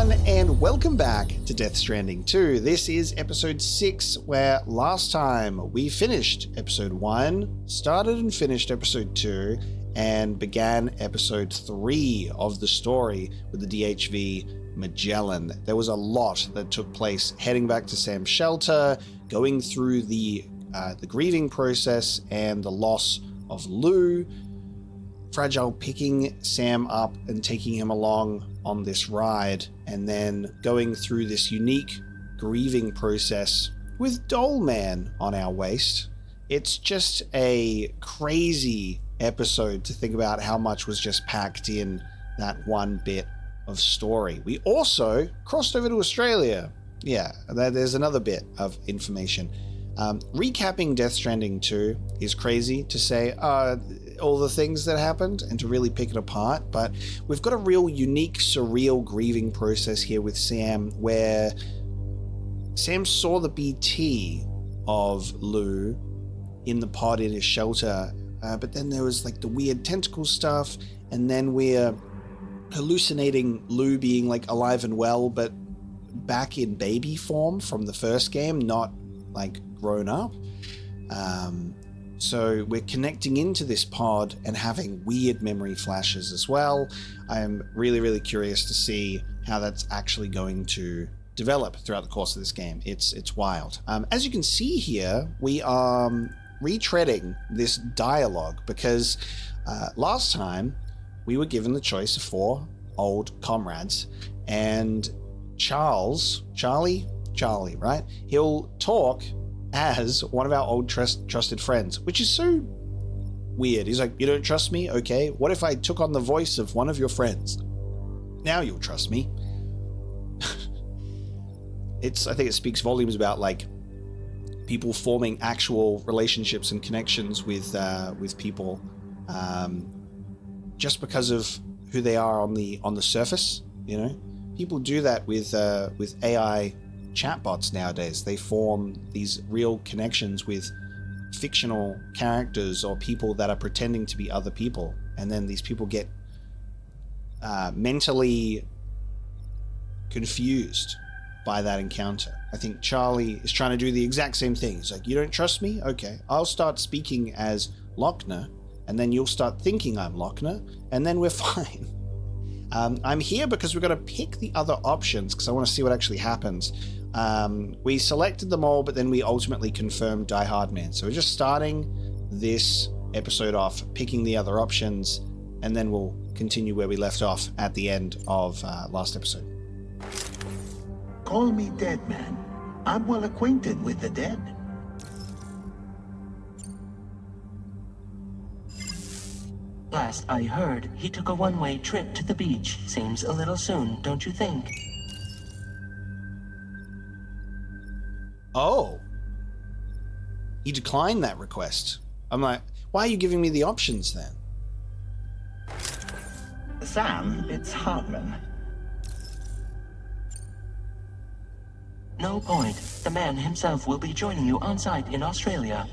everyone, and welcome back to Death Stranding 2. This is episode 6, where last time we finished episode 1, started and finished episode 2, and began episode 3 of the story with the DHV Magellan. There was a lot that took place heading back to Sam's shelter, going through the grieving process and the loss of Lou, Fragile picking Sam up and taking him along on this ride, and then going through this unique grieving process with Doll Man on our waist. It's just a crazy episode to think about how much was just packed in that one bit of story. We also crossed over to Australia. Yeah, there's another bit of information. Recapping Death Stranding 2 is crazy to say all the things that happened and to really pick it apart, but we've got a real unique, surreal grieving process here with Sam, where Sam saw the BT of Lou in the pod in his shelter, but then there was like the weird tentacle stuff, and then we're hallucinating Lou being like alive and well, but back in baby form from the first game, not like grown up. So we're connecting into this pod and having weird memory flashes as well. I am really, really curious to see how that's actually going to develop throughout the course of this game. It's wild. As you can see here, we are retreading this dialogue because last time we were given the choice of 4 old comrades, and Charlie, right? He'll talk as one of our old trusted friends, which is so weird. He's like, you don't trust me? Okay. What if I took on the voice of one of your friends? Now you'll trust me. I think it speaks volumes about like people forming actual relationships and connections with people, just because of who they are on the surface. You know, people do that with AI chatbots nowadays. They form these real connections with fictional characters or people that are pretending to be other people, and then these people get mentally confused by that encounter. I think Charlie is trying to do the exact same thing. He's like, you don't trust me? Okay, I'll start speaking as Lochner, and then you'll start thinking I'm Lochner, and then we're fine. I'm here because we're going to pick the other options because I want to see what actually happens. We selected them all, but then we ultimately confirmed Die Hard Man. So we're just starting this episode off, picking the other options, and then we'll continue where we left off at the end of last episode. Call me Dead Man. I'm well acquainted with the dead. Last I heard, he took a one-way trip to the beach. Seems a little soon, don't you think? Oh. He declined that request. I'm like, why are you giving me the options then? Sam, it's Hartman. No point. The man himself will be joining you on site in Australia.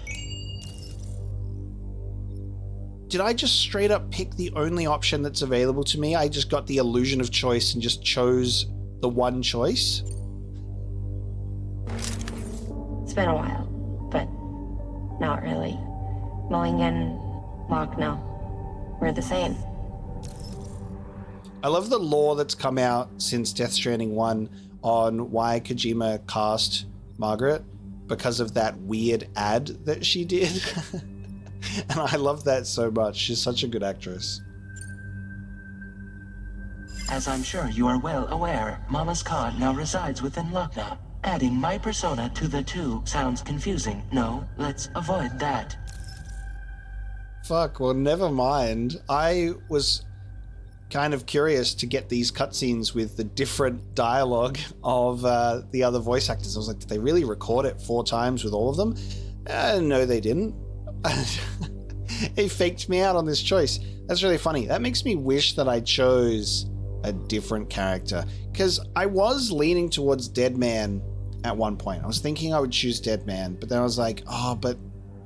Did I just straight up pick the only option that's available to me? I just got the illusion of choice and just chose the one choice? It's been a while, but not really. Mulligan, Lochner, we're the same. I love the lore that's come out since Death Stranding 1 on why Kojima cast Margaret, because of that weird ad that she did. And I love that so much. She's such a good actress. As I'm sure you are well aware, Mama's car now resides within Lochner. Adding my persona to the two sounds confusing. No, let's avoid that. Fuck, well, never mind. I was kind of curious to get these cutscenes with the different dialogue of the other voice actors. I was like, did they really record it 4 times with all of them? No, they didn't. It faked me out on this choice. That's really funny. That makes me wish that I chose a different character, because I was leaning towards Dead Man at one point. I was thinking I would choose Dead Man, but then I was like, oh, but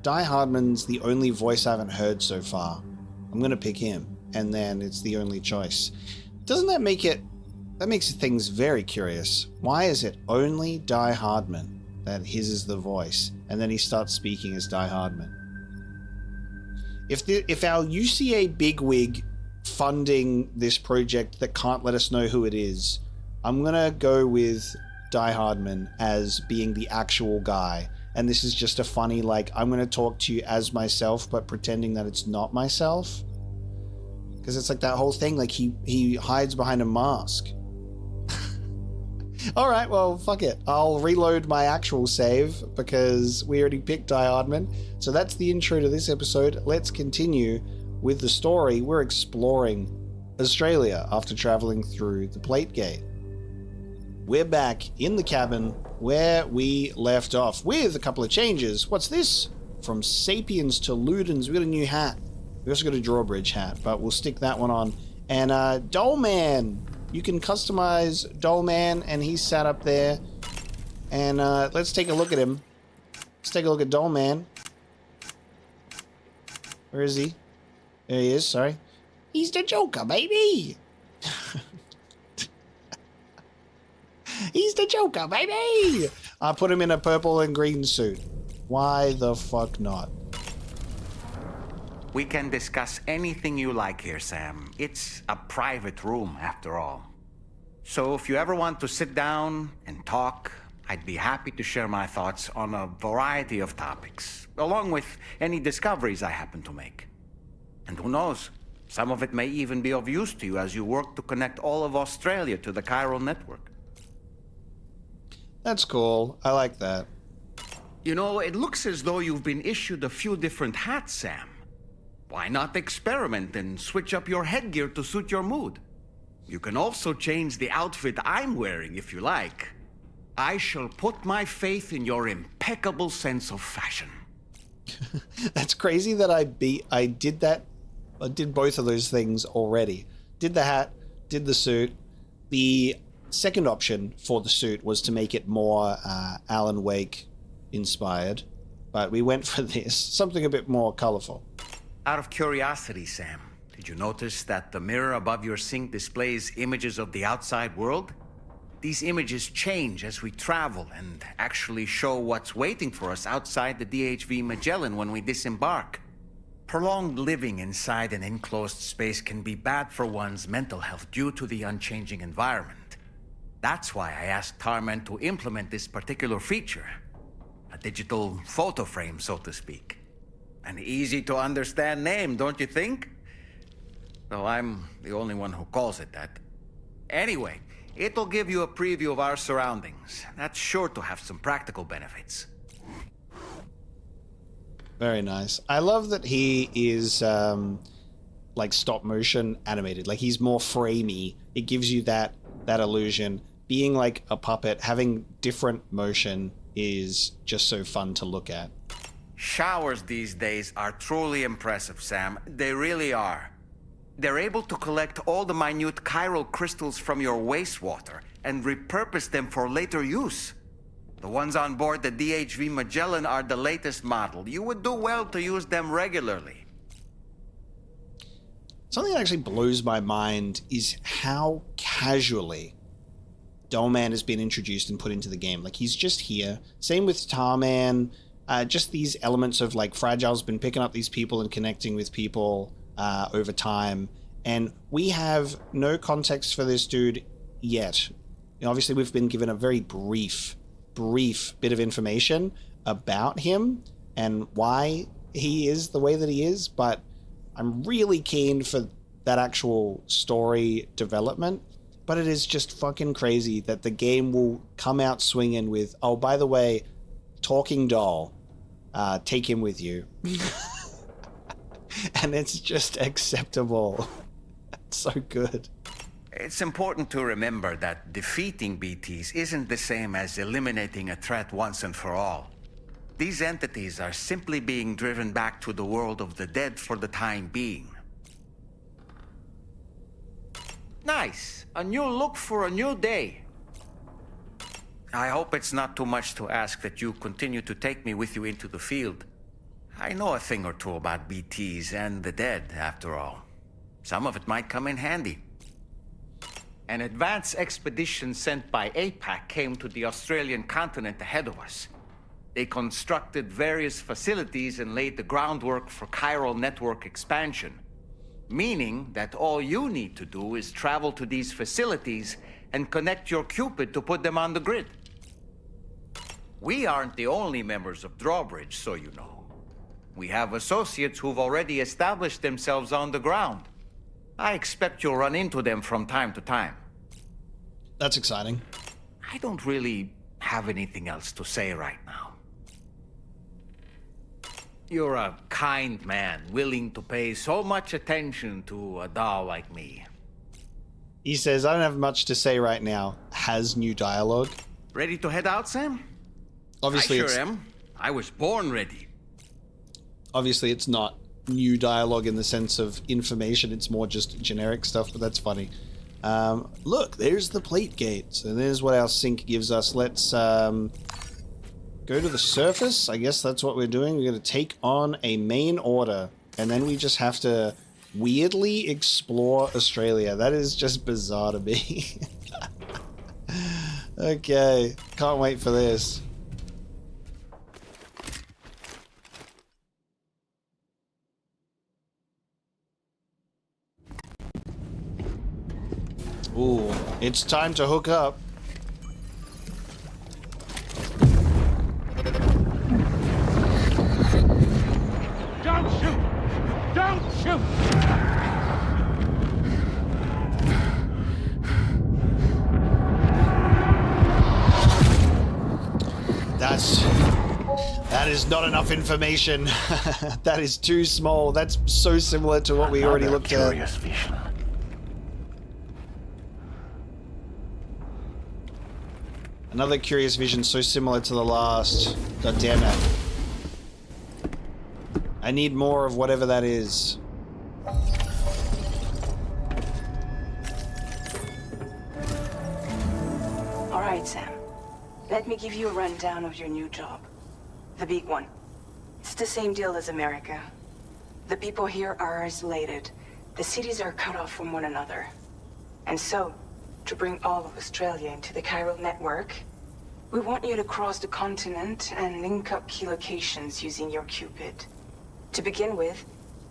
Die Hardman's the only voice I haven't heard so far. I'm going to pick him, and then it's the only choice. Doesn't that make it That makes things very curious. Why is it only Die Hardman that his is the voice, and then he starts speaking as Die Hardman? If our UCA bigwig funding this project that can't let us know who it is, I'm gonna go with Die Hardman as being the actual guy, and this is just a funny, like, I'm gonna talk to you as myself but pretending that it's not myself, because it's like that whole thing, like he hides behind a mask. Alright, well, fuck it, I'll reload my actual save because we already picked Die Hardman. So that's the intro to this episode. Let's continue with the story. We're exploring Australia after traveling through the Plate Gate. We're back in the cabin where we left off with a couple of changes. What's this? From Sapiens to Ludens, we got a new hat. We also got a drawbridge hat, but we'll stick that one on. And Dollman, you can customize Dollman, and he's sat up there. And let's take a look at him. Let's take a look at Dollman. Where is he? There he is, sorry. He's the Joker, baby! He's the Joker, baby! I put him in a purple and green suit. Why the fuck not? We can discuss anything you like here, Sam. It's a private room, after all. So if you ever want to sit down and talk, I'd be happy to share my thoughts on a variety of topics, along with any discoveries I happen to make. And who knows, some of it may even be of use to you as you work to connect all of Australia to the chiral network. That's cool. I like that. You know, it looks as though you've been issued a few different hats, Sam. Why not experiment and switch up your headgear to suit your mood? You can also change the outfit I'm wearing if you like. I shall put my faith in your impeccable sense of fashion. That's crazy that I did that. I did both of those things already. Did the hat, did the suit. The second option for the suit was to make it more Alan Wake inspired, but we went for this, something a bit more colorful. Out of curiosity, Sam, did you notice that the mirror above your sink displays images of the outside world? These images change as we travel and actually show what's waiting for us outside the DHV Magellan when we disembark. Prolonged living inside an enclosed space can be bad for one's mental health due to the unchanging environment. That's why I asked Tarman to implement this particular feature. A digital photo frame, so to speak. An easy-to-understand name, don't you think? Though I'm the only one who calls it that. Anyway, it'll give you a preview of our surroundings. That's sure to have some practical benefits. Very nice. I love that he is like stop motion animated. Like he's more framey. It gives you that illusion. Being like a puppet, having different motion is just so fun to look at. Showers these days are truly impressive, Sam. They really are. They're able to collect all the minute chiral crystals from your wastewater and repurpose them for later use. The ones on board the DHV Magellan are the latest model. You would do well to use them regularly. Something that actually blows my mind is how casually Dollman has been introduced and put into the game. Like, he's just here. Same with Tarman. Just these elements of, like, Fragile's been picking up these people and connecting with people over time. And we have no context for this dude yet. You know, obviously, we've been given a very brief bit of information about him and why he is the way that he is, but I'm really keen for that actual story development. But it is just fucking crazy that the game will come out swinging with, oh, by the way, talking doll, take him with you. And it's just acceptable. It's so good. It's important to remember that defeating BTs isn't the same as eliminating a threat once and for all. These entities are simply being driven back to the world of the dead for the time being. Nice. A new look for a new day. I hope it's not too much to ask that you continue to take me with you into the field. I know a thing or two about BTs and the dead, after all. Some of it might come in handy. An advance expedition sent by APAC came to the Australian continent ahead of us. They constructed various facilities and laid the groundwork for chiral network expansion. Meaning that all you need to do is travel to these facilities and connect your Cupid to put them on the grid. We aren't the only members of Drawbridge, so you know. We have associates who've already established themselves on the ground. I expect you'll run into them from time to time. That's exciting. I don't really have anything else to say right now. You're a kind man, willing to pay so much attention to a doll like me. He says, I don't have much to say right now. Has new dialogue. Ready to head out, Sam? Obviously, I sure am. I was born ready. Obviously, it's not new dialogue in the sense of information. It's more just generic stuff, but that's funny. Look, there's the plate gate. So there's what our sync gives us. Let's go to the surface. I guess that's what we're doing. We're going to take on a main order, and then we just have to weirdly explore Australia. That is just bizarre to me. Okay, can't wait for this. Ooh, it's time to hook up. Don't shoot! Don't shoot! That is not enough information. That is too small. That's so similar to what we already looked at. Curious vision. Another curious vision so similar to the last. God damn it. I need more of whatever that is. All right, Sam. Let me give you a rundown of your new job. The big one. It's the same deal as America. The people here are isolated. The cities are cut off from one another. And so, to bring all of Australia into the chiral network, we want you to cross the continent and link up key locations using your Cupid. To begin with,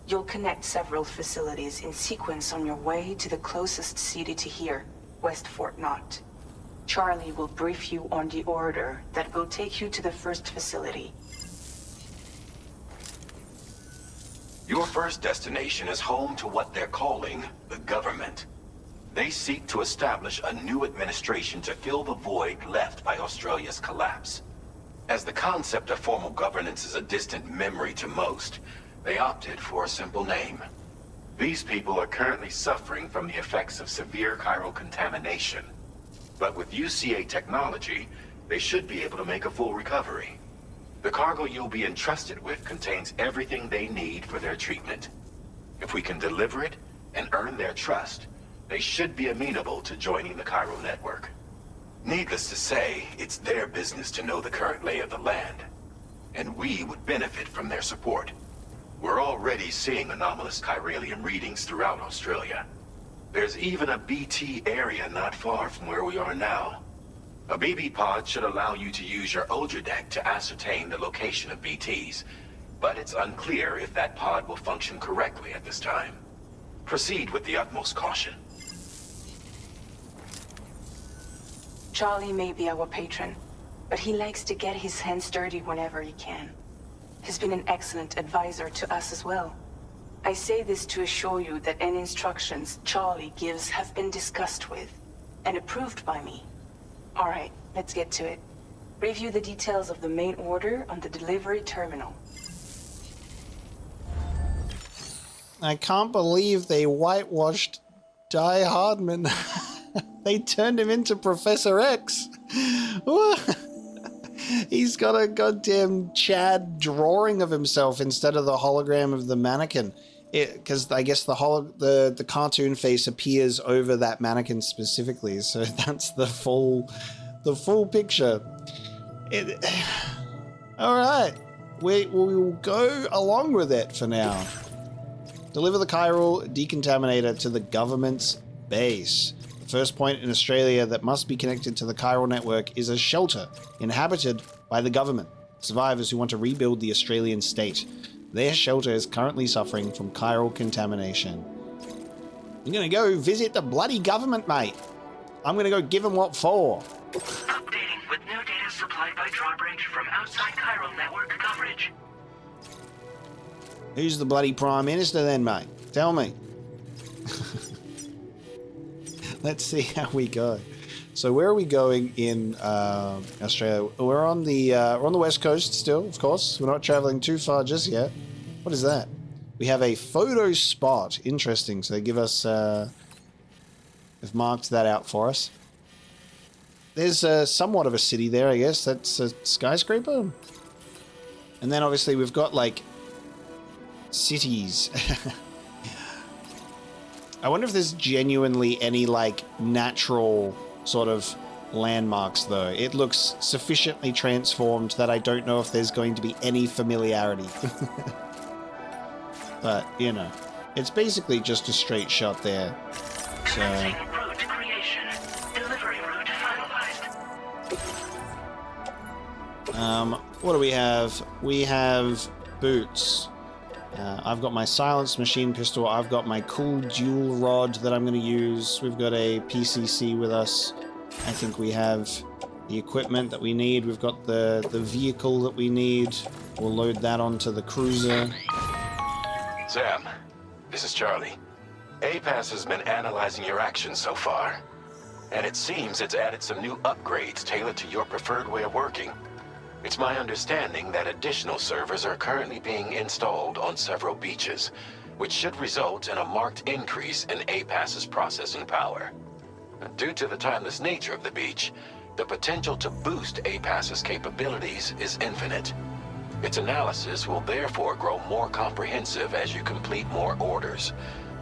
you'll connect several facilities in sequence on your way to the closest city to here, West Fort Knott. Charlie will brief you on the order that will take you to the first facility. Your first destination is home to what they're calling the government. They seek to establish a new administration to fill the void left by Australia's collapse. As the concept of formal governance is a distant memory to most, they opted for a simple name. These people are currently suffering from the effects of severe chiral contamination. But with UCA technology, they should be able to make a full recovery. The cargo you'll be entrusted with contains everything they need for their treatment. If we can deliver it and earn their trust, they should be amenable to joining the chiral network. Needless to say, it's their business to know the current lay of the land, and we would benefit from their support. We're already seeing anomalous chiralium readings throughout Australia. There's even a BT area not far from where we are now. A BB pod should allow you to use your Ultra deck to ascertain the location of BTs, but it's unclear if that pod will function correctly at this time. Proceed with the utmost caution. Charlie may be our patron, but he likes to get his hands dirty whenever he can. He's been an excellent advisor to us as well. I say this to assure you that any instructions Charlie gives have been discussed with and approved by me. All right, let's get to it. Review the details of the main order on the delivery terminal. I can't believe they whitewashed Die Hardman. They turned him into Professor X. He's got a goddamn Chad drawing of himself instead of the hologram of the mannequin. Because I guess the cartoon face appears over that mannequin specifically, so that's the full picture. All right, we will go along with it for now. Deliver the chiral decontaminator to the government's base. The First point in Australia that must be connected to the chiral network is a shelter inhabited by the government. Survivors who want to rebuild the Australian state. Their shelter is currently suffering from chiral contamination. I'm gonna go visit the bloody government, mate. I'm gonna go give them what for. Updating with new data supplied by Drawbridge from outside chiral network coverage. Who's the bloody Prime Minister then, mate? Tell me. Let's see how we go. So where are we going in Australia? We're on the west coast still, of course. We're not traveling too far just yet. What is that? We have a photo spot. Interesting. So they give us... they've marked that out for us. There's somewhat of a city there, I guess. That's a skyscraper. And then obviously we've got like cities. I wonder if there's genuinely any like natural sort of landmarks though. It looks sufficiently transformed that I don't know if there's going to be any familiarity. But, you know, it's basically just a straight shot there. So... route creation. Delivery route finalized. What do we have? We have boots. I've got my silenced machine pistol. I've got my cool dual rod that I'm going to use. We've got a PCC with us. I think we have the equipment that we need. We've got the vehicle that we need. We'll load that onto the cruiser. Sam, this is Charlie. APAS has been analyzing your actions so far, and it seems it's added some new upgrades tailored to your preferred way of working. It's my understanding that additional servers are currently being installed on several beaches, which should result in a marked increase in APAS's processing power. Due to the timeless nature of the beach, the potential to boost APAS's capabilities is infinite. Its analysis will therefore grow more comprehensive as you complete more orders,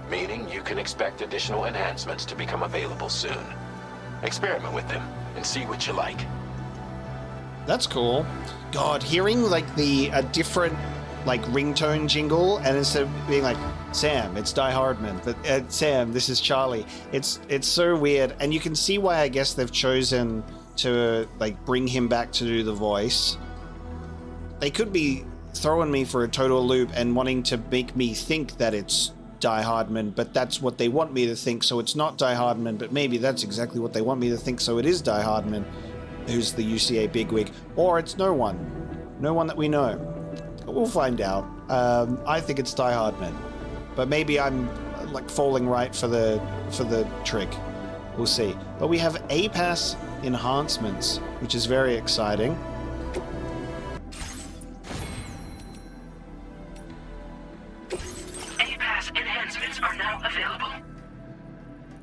meaning you can expect additional enhancements to become available soon. Experiment with them and see what you like. That's cool. God, hearing like a different like ringtone jingle, and instead of being like, Sam, it's Die Hardman, but Sam, this is Charlie. It's so weird, and you can see why I guess they've chosen to like bring him back to do the voice. They could be throwing me for a total loop and wanting to make me think that it's Die Hardman, but that's what they want me to think, so it's not Die Hardman, but maybe that's exactly what they want me to think, so it is Die Hardman, who's the UCA bigwig, or it's no one that we know. But we'll find out. I think it's Die Hardman, but maybe I'm like falling right for the trick. We'll see. But we have APAS enhancements, which is very exciting. Enhancements are now available.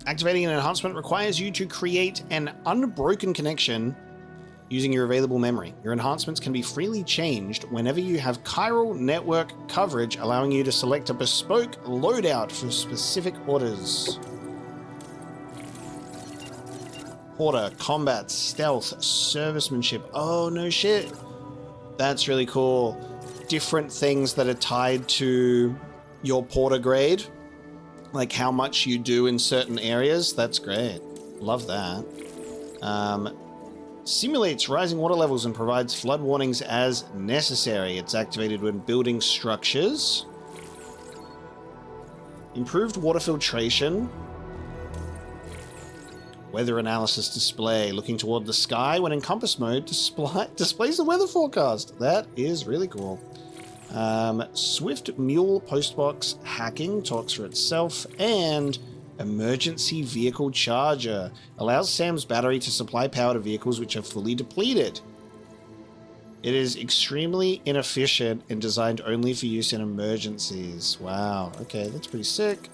Activating an enhancement requires you to create an unbroken connection using your available memory. Your enhancements can be freely changed whenever you have chiral network coverage, allowing you to select a bespoke loadout for specific orders. Porter, combat, stealth, servicemanship. Oh, no shit. That's really cool. Different things that are tied to your porter grade, like how much you do in certain areas. That's great. Love that. Simulates rising water levels and provides flood warnings as necessary. It's activated when building structures. Improved water filtration. Weather analysis display. Looking toward the sky when in compass mode displays the weather forecast. That is really cool. Swift Mule Postbox hacking talks for itself, and emergency vehicle charger allows Sam's battery to supply power to vehicles which are fully depleted. It is extremely inefficient and designed only for use in emergencies. Wow, okay, that's pretty sick.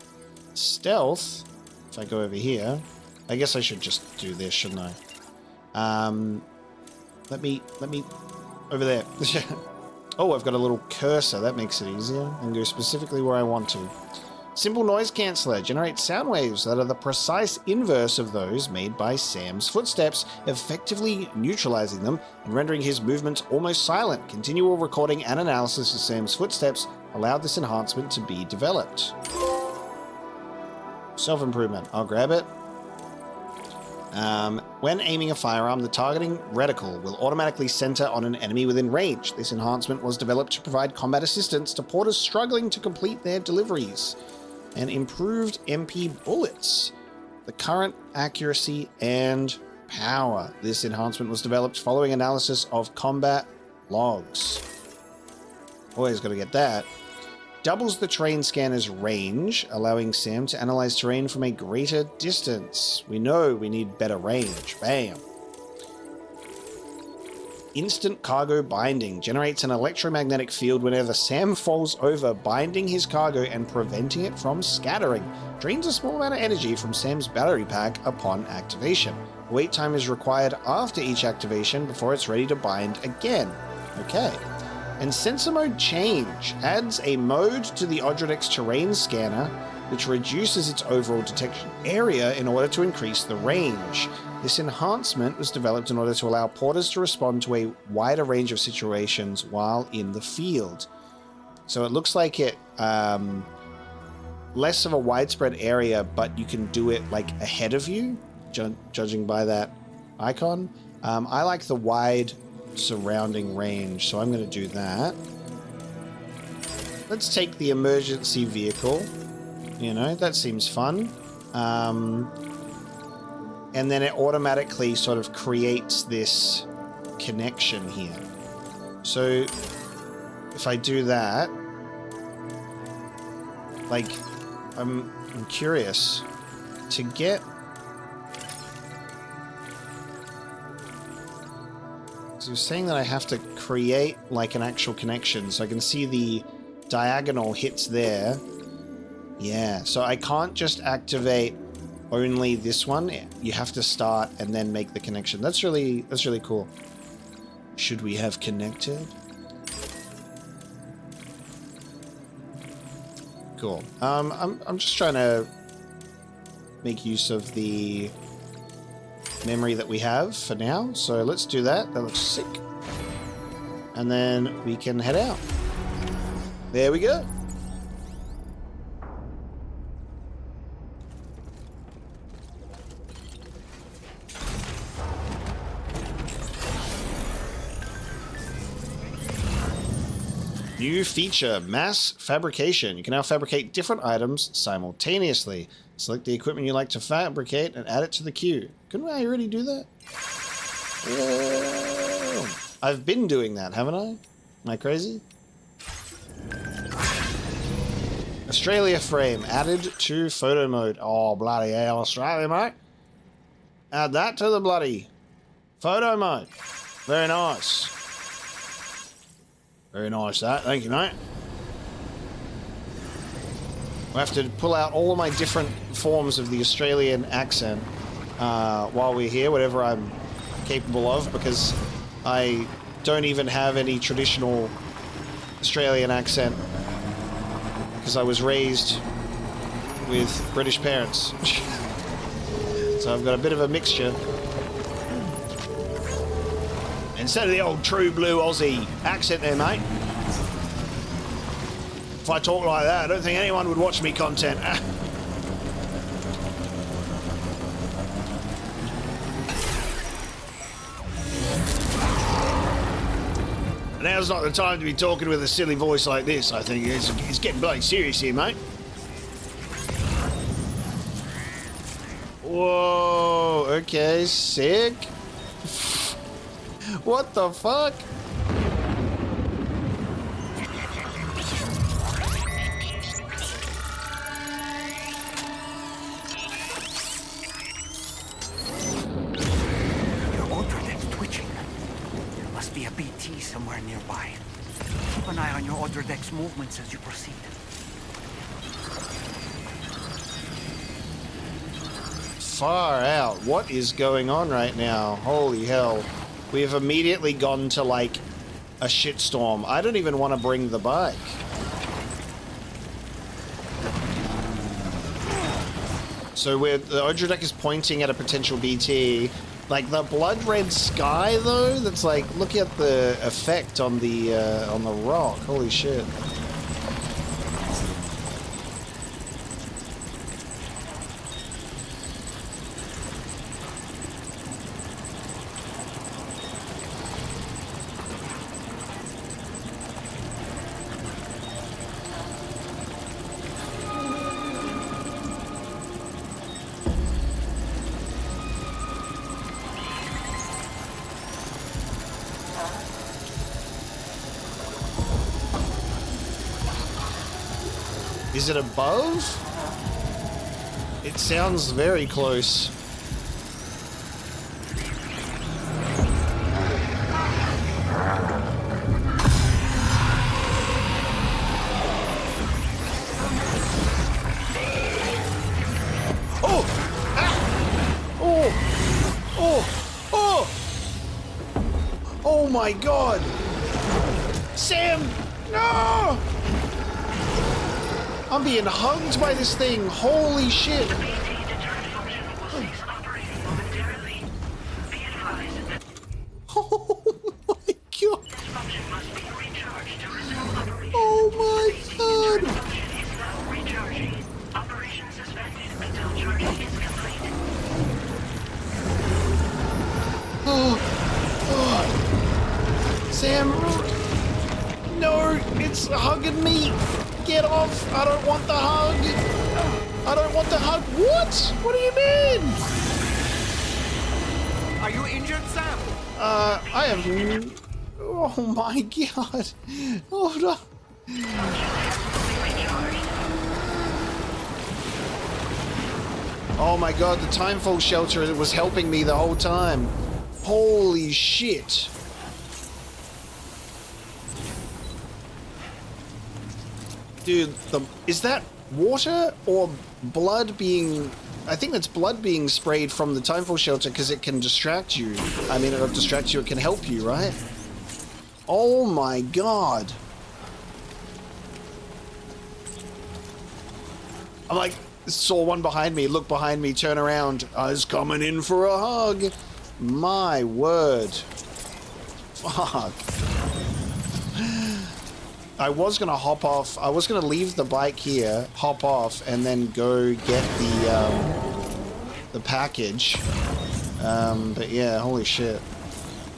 Stealth, if I go over here, I guess I should just do this, shouldn't I? Let me over there. Oh, I've got a little cursor. That makes it easier. I can go specifically where I want to. Simple noise canceller generates sound waves that are the precise inverse of those made by Sam's footsteps, effectively neutralizing them and rendering his movements almost silent. Continual recording and analysis of Sam's footsteps allowed this enhancement to be developed. Self-improvement. I'll grab it. When aiming a firearm, the targeting reticle will automatically center on an enemy within range. This enhancement was developed to provide combat assistance to porters struggling to complete their deliveries, and improved MP bullets, the current accuracy and power. This enhancement was developed following analysis of combat logs. Always got to get that. Doubles the terrain scanner's range, allowing Sam to analyze terrain from a greater distance. We know we need better range. Bam. Instant cargo binding generates an electromagnetic field whenever Sam falls over, binding his cargo and preventing it from scattering. Drains a small amount of energy from Sam's battery pack upon activation. Wait time is required after each activation before it's ready to bind again. Okay. And sensor mode change adds a mode to the Odradek's terrain scanner, which reduces its overall detection area in order to increase the range. This enhancement was developed in order to allow porters to respond to a wider range of situations while in the field. So it looks like it less of a widespread area, but you can do it like ahead of you, judging by that icon. I like the wide surrounding range, so I'm going to do that. Let's take the emergency vehicle. You know, that seems fun. And then it automatically sort of creates this connection here. So if I do that, like, I'm curious to get. So you're saying that I have to create like an actual connection, so I can see the diagonal hits there. Yeah, so I can't just activate only this one. You have to start and then make the connection. That's really cool. Should we have connected? Cool. I'm just trying to make use of the memory that we have for now. So let's do that. That looks sick. And then we can head out. There we go. New feature, mass fabrication. You can now fabricate different items simultaneously. Select the equipment you like to fabricate and add it to the queue. Couldn't I already do that? Whoa. I've been doing that, haven't I? Am I crazy? Australia frame added to photo mode. Oh, bloody hell, Australia, mate. Add that to the bloody photo mode. Very nice. Very nice, that. Thank you, mate. I have to pull out all of my different forms of the Australian accent while we're here, whatever I'm capable of, because I don't even have any traditional Australian accent because I was raised with British parents. So I've got a bit of a mixture. Instead of the old true blue Aussie accent there, mate. If I talk like that, I don't think anyone would watch me content. Now's not the time to be talking with a silly voice like this, I think. It's getting bloody serious here, mate. Whoa, okay, sick. What the fuck? Your Odradek's twitching. There must be a BT somewhere nearby. Keep an eye on your Odradek's movements as you proceed. Far out. What is going on right now? Holy hell. We have immediately gone to, like, a shitstorm. I don't even want to bring the bike. So the Odradek is pointing at a potential BT. Like, the blood red sky, though, that's like, look at the effect on the rock. Holy shit. Is it above? It sounds very close. Oh! Ah! Oh! Oh! Oh! Oh my God! Sam! No! I'm being hugged by this thing. Holy shit. Oh my God. Oh my God. Oh. Oh. Sam. No, it's hugging me. Get off! I don't want the hug! I don't want the hug! What? What do you mean? Are you injured, Sam? I am... Oh my God! Hold on! Oh my God, the timefall shelter was helping me the whole time. Holy shit! Dude, is that water or blood being... I think that's blood being sprayed from the timefall shelter because it can distract you. I mean, it'll distract you, it can help you, right? Oh my God. I'm like, saw one behind me, look behind me, turn around. I was coming in for a hug. My word. Fuck. I was gonna hop off. I was gonna leave the bike here, hop off, and then go get the package. But yeah, holy shit.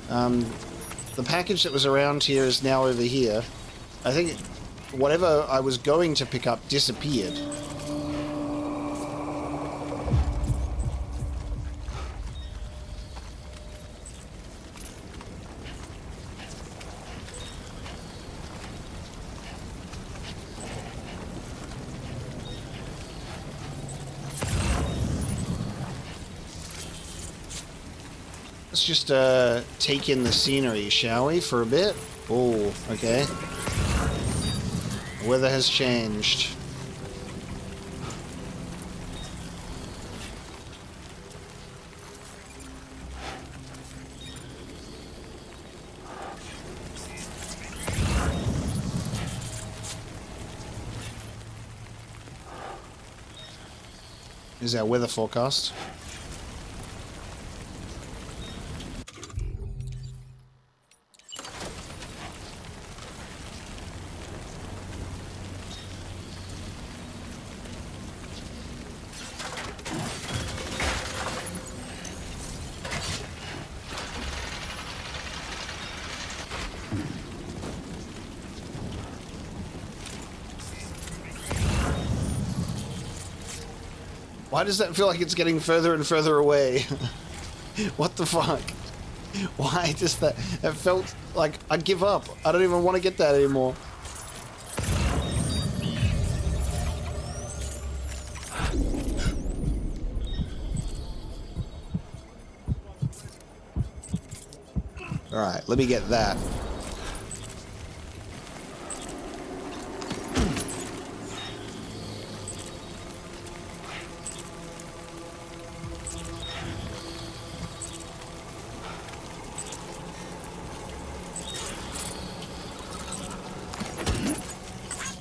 The package that was around here is now over here. I think whatever I was going to pick up disappeared. Let's just take in the scenery, shall we, for a bit? Oh, okay. The weather has changed. Is our weather forecast. Why does that feel like it's getting further and further away? What the fuck? Why does that... It felt like I'd give up. I don't even want to get that anymore. Alright, let me get that.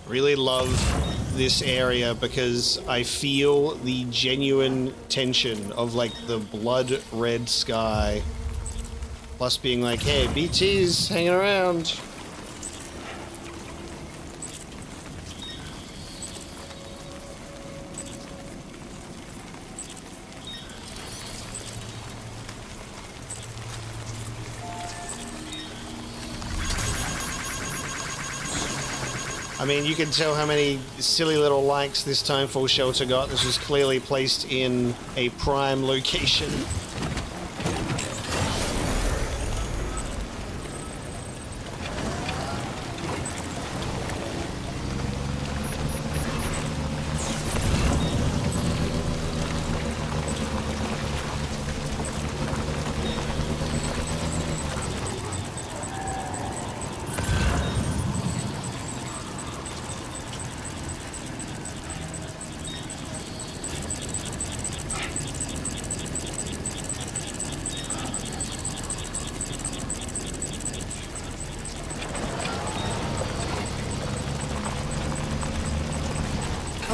Really love this area because I feel the genuine tension of like the blood red sky, plus being like, hey, BT's hanging around. I mean, you can tell how many silly little likes this timefall shelter got. This was clearly placed in a prime location.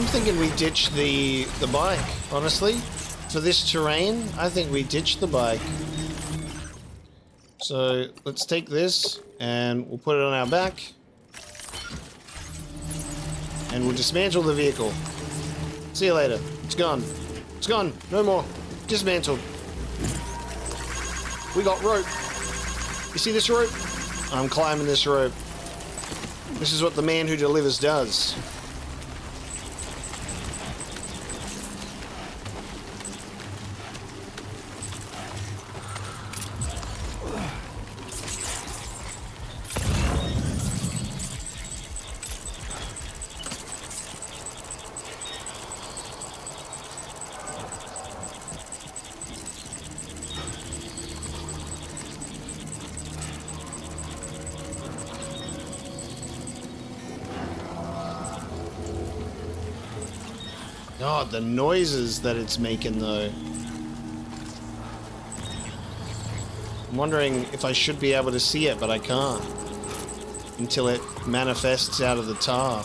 thinking we ditch the bike, honestly. For this terrain, I think we ditch the bike. So let's take this and we'll put it on our back. And we'll dismantle the vehicle. See you later. It's gone. It's gone. No more. Dismantled. We got rope. You see this rope? I'm climbing this rope. This is what the man who delivers does. God, the noises that it's making, though. I'm wondering if I should be able to see it, but I can't. Until it manifests out of the tar.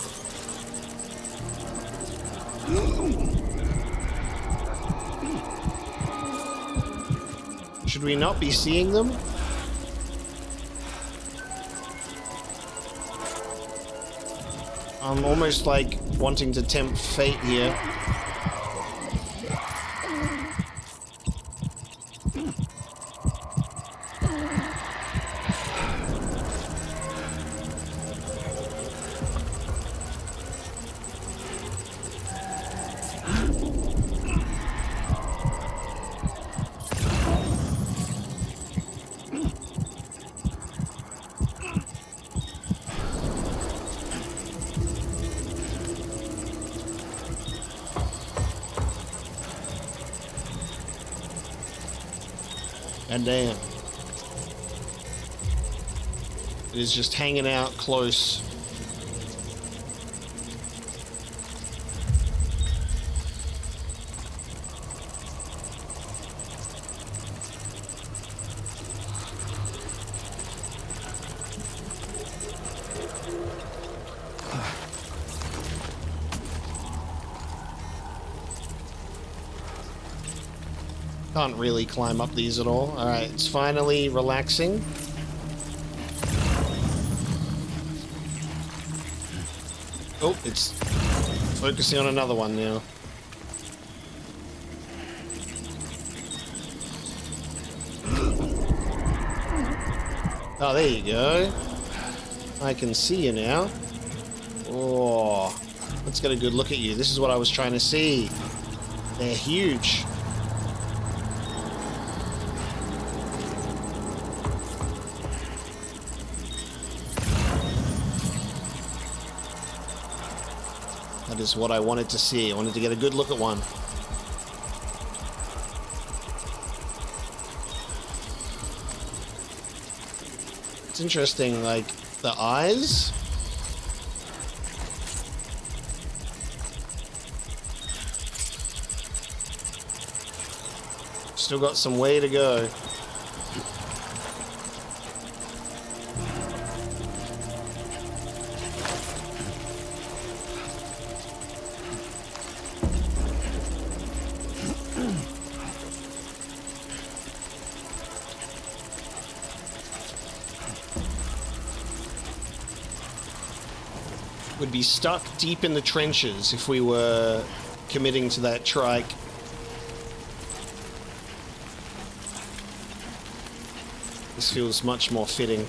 Should we not be seeing them? I'm almost like wanting to tempt fate here. And damn. It is just hanging out close. Can't really climb up these at all. Alright, it's finally relaxing. Oh, it's focusing on another one now. Oh, there you go. I can see you now. Oh, let's get a good look at you. This is what I was trying to see. They're huge. That is what I wanted to see. I wanted to get a good look at one. It's interesting, like, the eyes. Still got some way to go. Would be stuck deep in the trenches if we were committing to that trike. This feels much more fitting.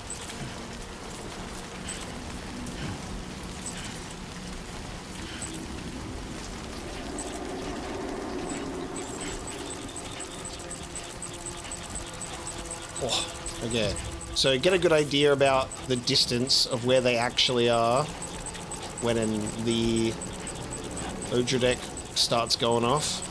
Oh, okay. So get a good idea about the distance of where they actually are when the Odradek starts going off.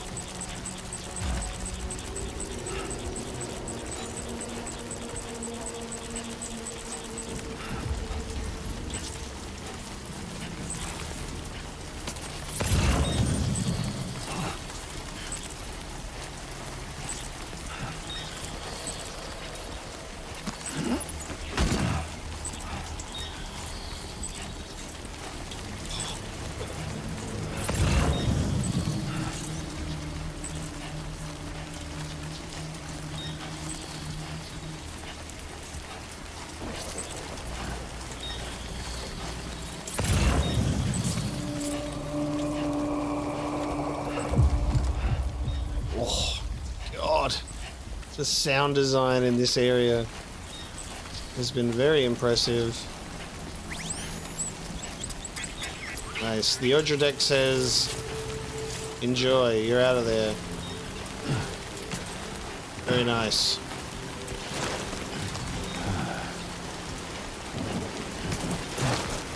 The sound design in this area has been very impressive. Nice. The Odra deck says, enjoy, you're out of there. Very nice.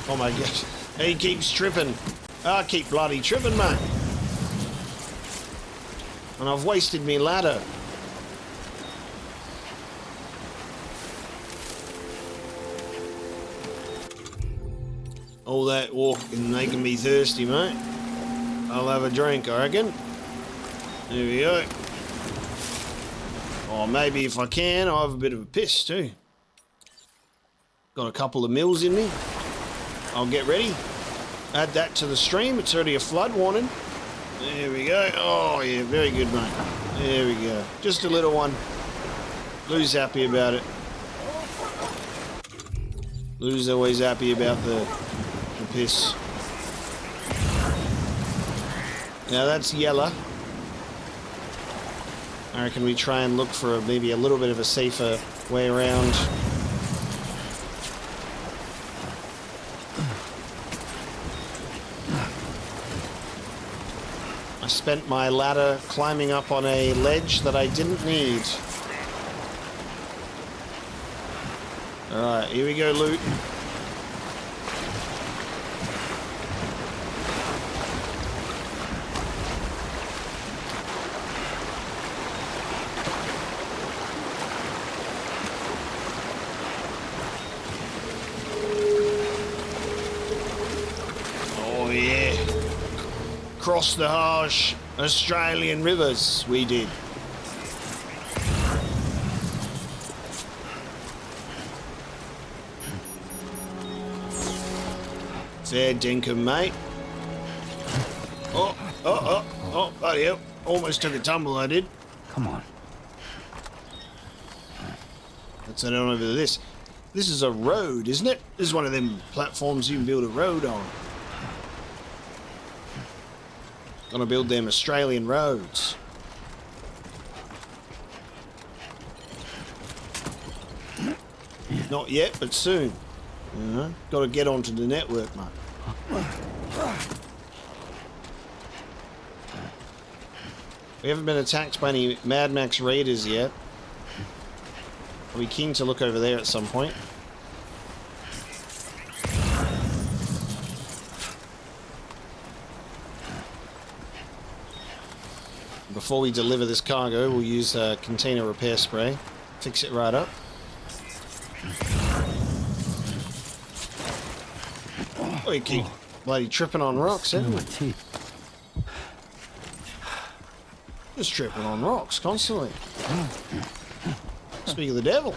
Oh my gosh. He keeps tripping. I keep bloody tripping, mate. And I've wasted me ladder. All that walking making me thirsty, mate. I'll have a drink, I reckon. There we go. Or maybe if I can, I'll have a bit of a piss too. Got a couple of mils in me. I'll get ready. Add that to the stream. It's already a flood warning. There we go. Oh yeah, very good, mate. There we go. Just a little one. Lou's happy about it. Lou's always happy about the piss. Now that's yellow. I reckon we try and look for maybe a little bit of a safer way around. I spent my ladder climbing up on a ledge that I didn't need. Alright, here we go, loot. Oh yeah. Cross the harsh Australian rivers, we did. Fair dinkum, mate. Oh, bloody hell. Almost took a tumble, I did. Come on. Let's head on over to this. This is a road, isn't it? This is one of them platforms you can build a road on. Gonna build them Australian roads. Not yet, but soon. You know, gotta get onto the network, mate. We haven't been attacked by any Mad Max raiders yet. Are we keen to look over there at some point? Before we deliver this cargo, we'll use a container repair spray. Fix it right up. Oh, you keep bloody tripping on rocks, haven't you? Just tripping on rocks constantly. Speak of the devil.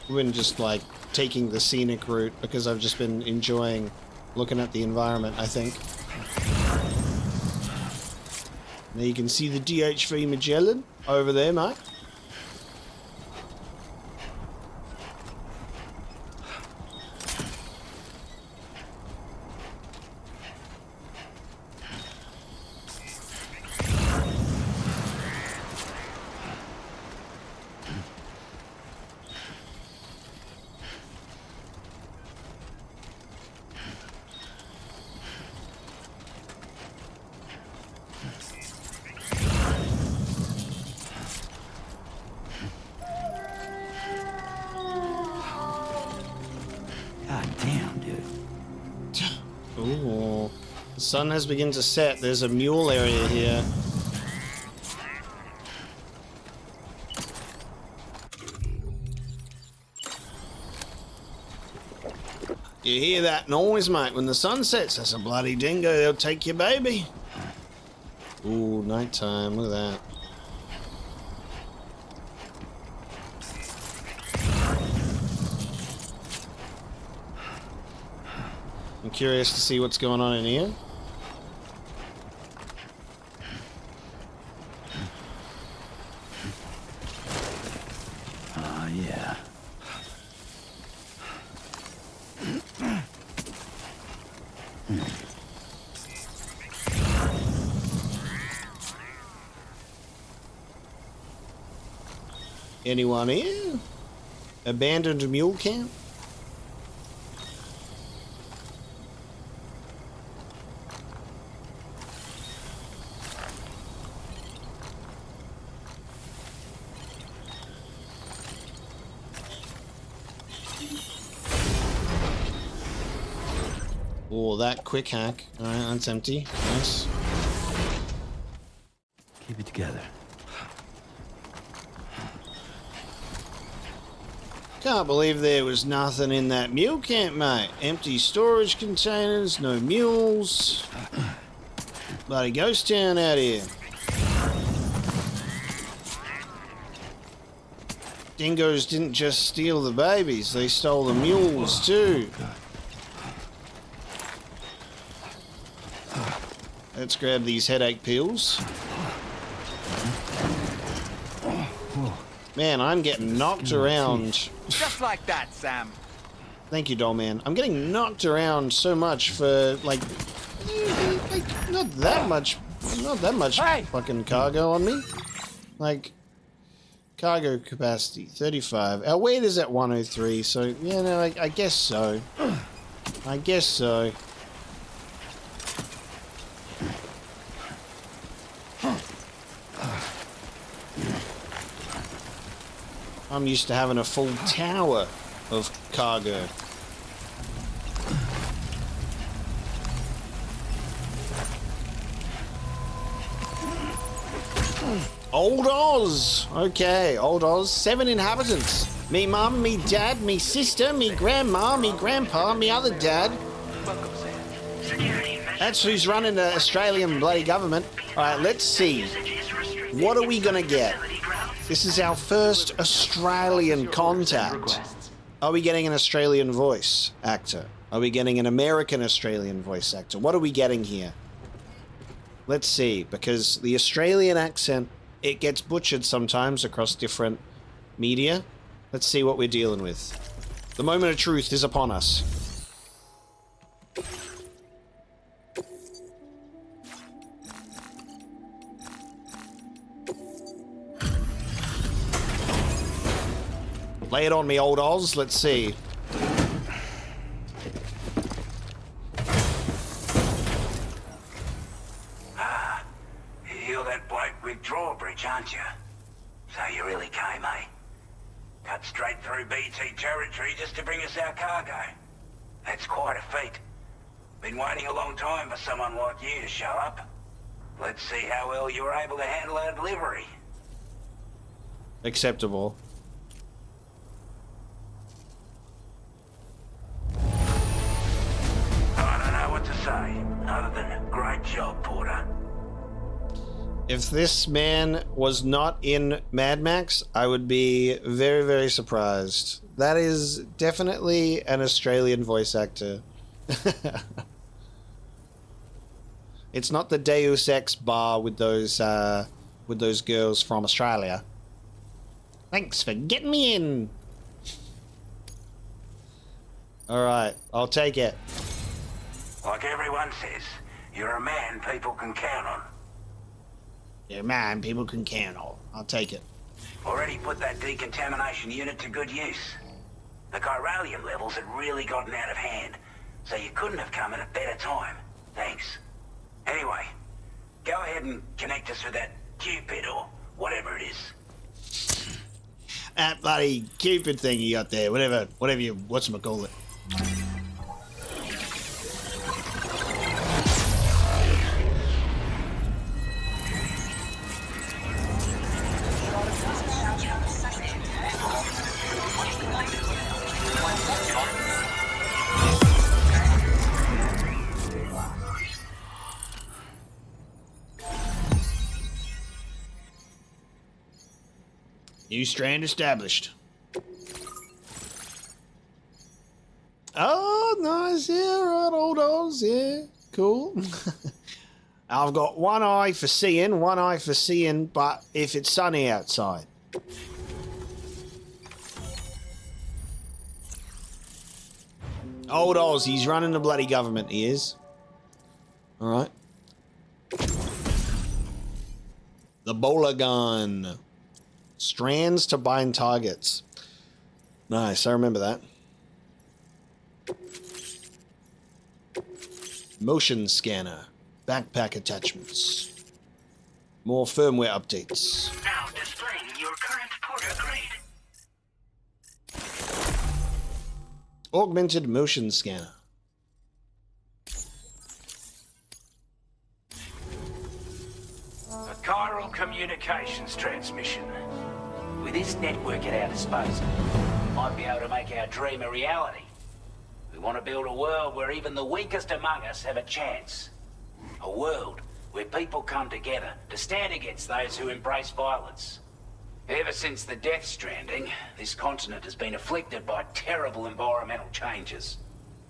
We've been just like taking the scenic route because I've just been enjoying looking at the environment, I think. Now you can see the DHV Magellan over there, mate. Ooh, the sun has begun to set. There's a mule area here. You hear that noise, mate? When the sun sets, that's a bloody dingo. They'll take your baby. Ooh, nighttime. Look at that. I'm curious to see what's going on in here. Yeah. Anyone here? Abandoned mule camp? Oh, that quick hack. Alright, that's empty. Nice. Keep it together. Can't believe there was nothing in that mule camp, mate. Empty storage containers, no mules. Bloody ghost town out here. Dingoes didn't just steal the babies, they stole the mules too. Let's grab these headache pills. Man, I'm getting knocked around. Just like that, Sam. Thank you, doll man. I'm getting knocked around so much for like not that much fucking cargo on me. Like cargo capacity 35. Our weight is at 103, so yeah, no, I guess so. I guess so. I'm used to having a full tower of cargo. Old Oz! Okay, Old Oz. 7 inhabitants. Me mum, me dad, me sister, me grandma, me grandpa, me other dad. That's who's running the Australian bloody government. Alright, let's see. What are we gonna get? This is our first Australian contact. Are we getting an Australian voice actor? Are we getting an American Australian voice actor? What are we getting here? Let's see, because the Australian accent, it gets butchered sometimes across different media. Let's see what we're dealing with. The moment of truth is upon us. Lay it on me, Old Oz. Let's see. You're that bloke with drawbridge, aren't you? So you really came, eh? Cut straight through BT territory just to bring us our cargo. That's quite a feat. Been waiting a long time for someone like you to show up. Let's see how well you were able to handle our delivery. Acceptable. I don't know what to say, other than great job, Porter. If this man was not in Mad Max, I would be very, very surprised. That is definitely an Australian voice actor. It's not the Deus Ex bar with those girls from Australia. Thanks for getting me in. All right, I'll take it. Like everyone says, you're a man people can count on. Yeah, man, people can count on. I'll take it. Already put that decontamination unit to good use. The chiralium levels had really gotten out of hand, so you couldn't have come at a better time. Thanks. Anyway, go ahead and connect us with that Cupid or whatever it is. That bloody Cupid thing you got there, whatever you, whatchamacallit. New strand established. Oh, nice. Yeah, right, Old Oz. Yeah, cool. I've got one eye for seeing, but if it's sunny outside. Old Oz, he's running the bloody government, he is. Alright. The bowler gun. Strands to bind targets. Nice, I remember that. Motion scanner. Backpack attachments. More firmware updates. Now displaying your current porter grade. Augmented motion scanner. A chiral communications transmission. With this network at our disposal, we might be able to make our dream a reality. We want to build a world where even the weakest among us have a chance. A world where people come together to stand against those who embrace violence. Ever since the Death Stranding, this continent has been afflicted by terrible environmental changes.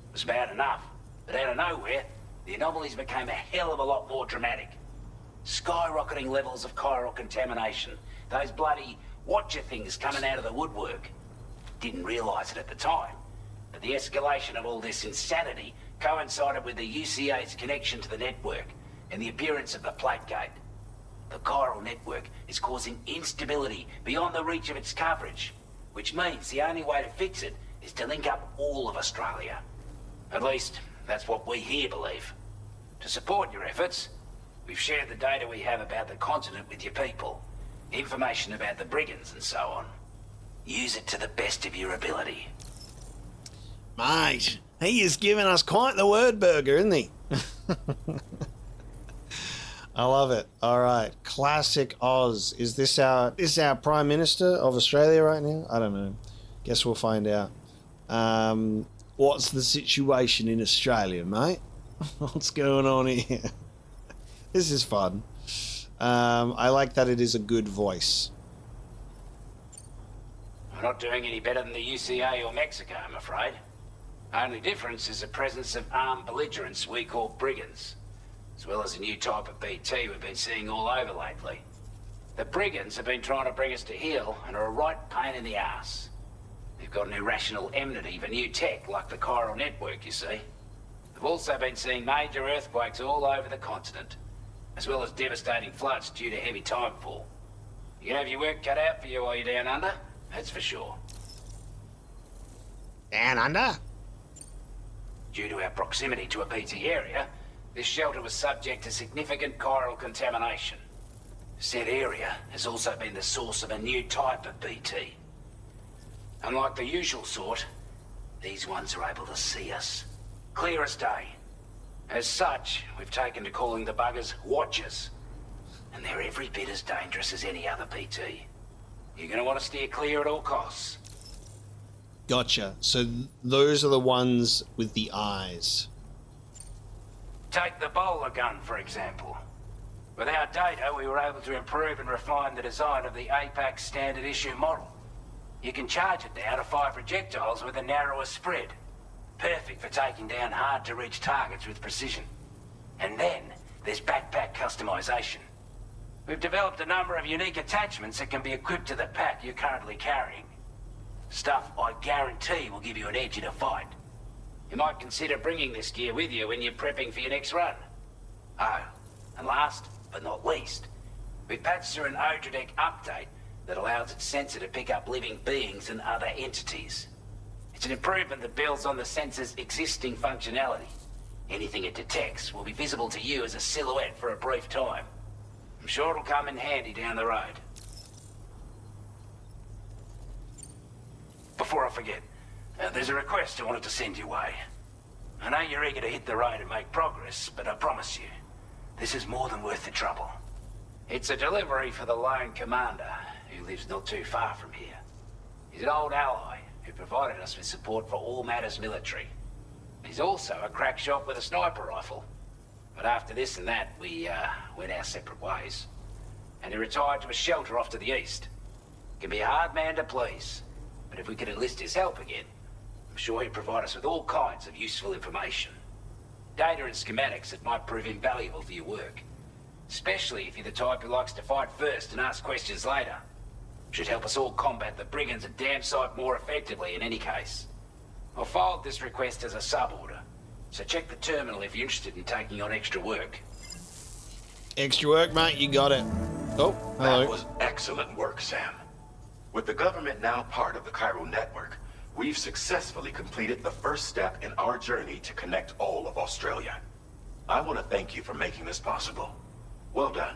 It was bad enough, but out of nowhere, the anomalies became a hell of a lot more dramatic. Skyrocketing levels of chiral contamination, those bloody watcher things coming out of the woodwork. Didn't realize it at the time, but the escalation of all this insanity coincided with the UCA's connection to the network and the appearance of the Plate Gate. The chiral network is causing instability beyond the reach of its coverage, which means the only way to fix it is to link up all of Australia. At least, that's what we here believe. To support your efforts, we've shared the data we have about the continent with your people, information about the brigands and so on. Use it to the best of your ability. Mate, he is giving us quite the word burger, isn't he? I love it. All right, classic Oz. Is this our Prime Minister of Australia right now? I don't know. Guess we'll find out. What's the situation in Australia, mate? What's going on here? This is fun. I like that it is a good voice. We're not doing any better than the UCA or Mexico, I'm afraid. Only difference is the presence of armed belligerents we call brigands, as well as a new type of BT we've been seeing all over lately. The brigands have been trying to bring us to heel and are a right pain in the ass. They've got an irrational enmity for new tech like the chiral network, you see. They've also been seeing major earthquakes all over the continent, as well as devastating floods due to heavy timefall. You can have your work cut out for you while you're down under, that's for sure. Down under? Due to our proximity to a BT area, this shelter was subject to significant chiral contamination. Said area has also been the source of a new type of BT. Unlike the usual sort, these ones are able to see us. Clear as day. As such, we've taken to calling the buggers Watchers. And they're every bit as dangerous as any other BT. You're going to want to steer clear at all costs. Gotcha. So those are the ones with the eyes. Take the bowler gun, for example. With our data, we were able to improve and refine the design of the APAC standard issue model. You can charge it now to fire projectiles with a narrower spread. Perfect for taking down hard-to-reach targets with precision. And then, there's backpack customization. We've developed a number of unique attachments that can be equipped to the pack you're currently carrying. Stuff I guarantee will give you an edge in a fight. You might consider bringing this gear with you when you're prepping for your next run. Oh, and last but not least, we patched through an Odradek update that allows its sensor to pick up living beings and other entities. It's an improvement that builds on the sensor's existing functionality. Anything it detects will be visible to you as a silhouette for a brief time. I'm sure it'll come in handy down the road. Before I forget, there's a request I wanted to send your way. I know you're eager to hit the road and make progress, but I promise you, this is more than worth the trouble. It's a delivery for the lone commander, who lives not too far from here. He's an old ally who provided us with support for all matters military. He's also a crack shot with a sniper rifle. But after this and that, we went our separate ways. And he retired to a shelter off to the east. Can be a hard man to please, but if we could enlist his help again, I'm sure he'd provide us with all kinds of useful information. Data and schematics that might prove invaluable for your work. Especially if you're the type who likes to fight first and ask questions later. Should help us all combat the brigands a damn sight more effectively in any case. I'll filed this request as a sub-order, so check the terminal if you're interested in taking on extra work. Extra work, mate, you got it. Oh, hello. That was excellent work, Sam. With the government now part of the Cairo network, we've successfully completed the first step in our journey to connect all of Australia. I want to thank you for making this possible. Well done.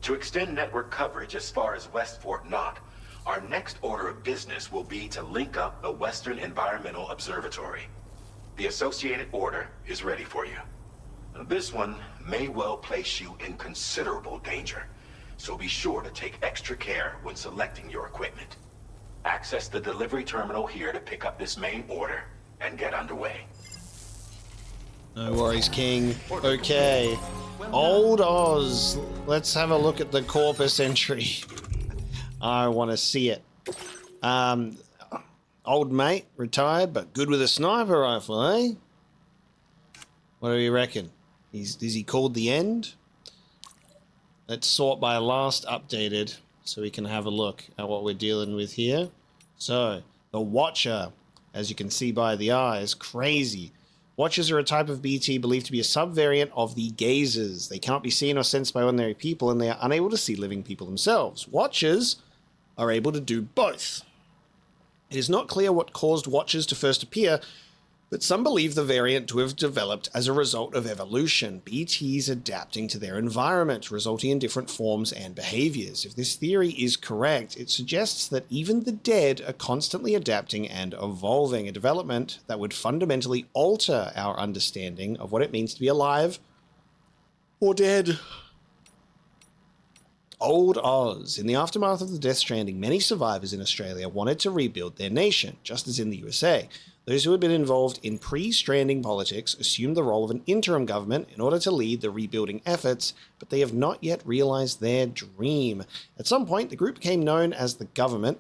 To extend network coverage as far as West Fort Knott, our next order of business will be to link up the Western Environmental Observatory. The associated order is ready for you. This one may well place you in considerable danger, so be sure to take extra care when selecting your equipment. Access the delivery terminal here to pick up this main order and get underway. No worries, King. Okay. Old Oz. Let's have a look at the corpus entry. I want to see it. Old mate, retired, but good with a sniper rifle, eh? What do you reckon? Is he called the end? Let's sort by last updated so we can have a look at what we're dealing with here. So, the Watcher, as you can see by the eyes, crazy. Watchers are a type of BT believed to be a subvariant of the Gazers. They cannot be seen or sensed by ordinary people, and they are unable to see living people themselves. Watchers are able to do both. It is not clear what caused Watchers to first appear, but some believe the variant to have developed as a result of evolution, BTs adapting to their environment, resulting in different forms and behaviors. If this theory is correct, it suggests that even the dead are constantly adapting and evolving, a development that would fundamentally alter our understanding of what it means to be alive or dead. Old Oz. In the aftermath of the Death Stranding, many survivors in Australia wanted to rebuild their nation, just as in the USA. Those who had been involved in pre-Stranding politics assumed the role of an interim government in order to lead the rebuilding efforts, but they have not yet realized their dream. At some point, the group became known as the government.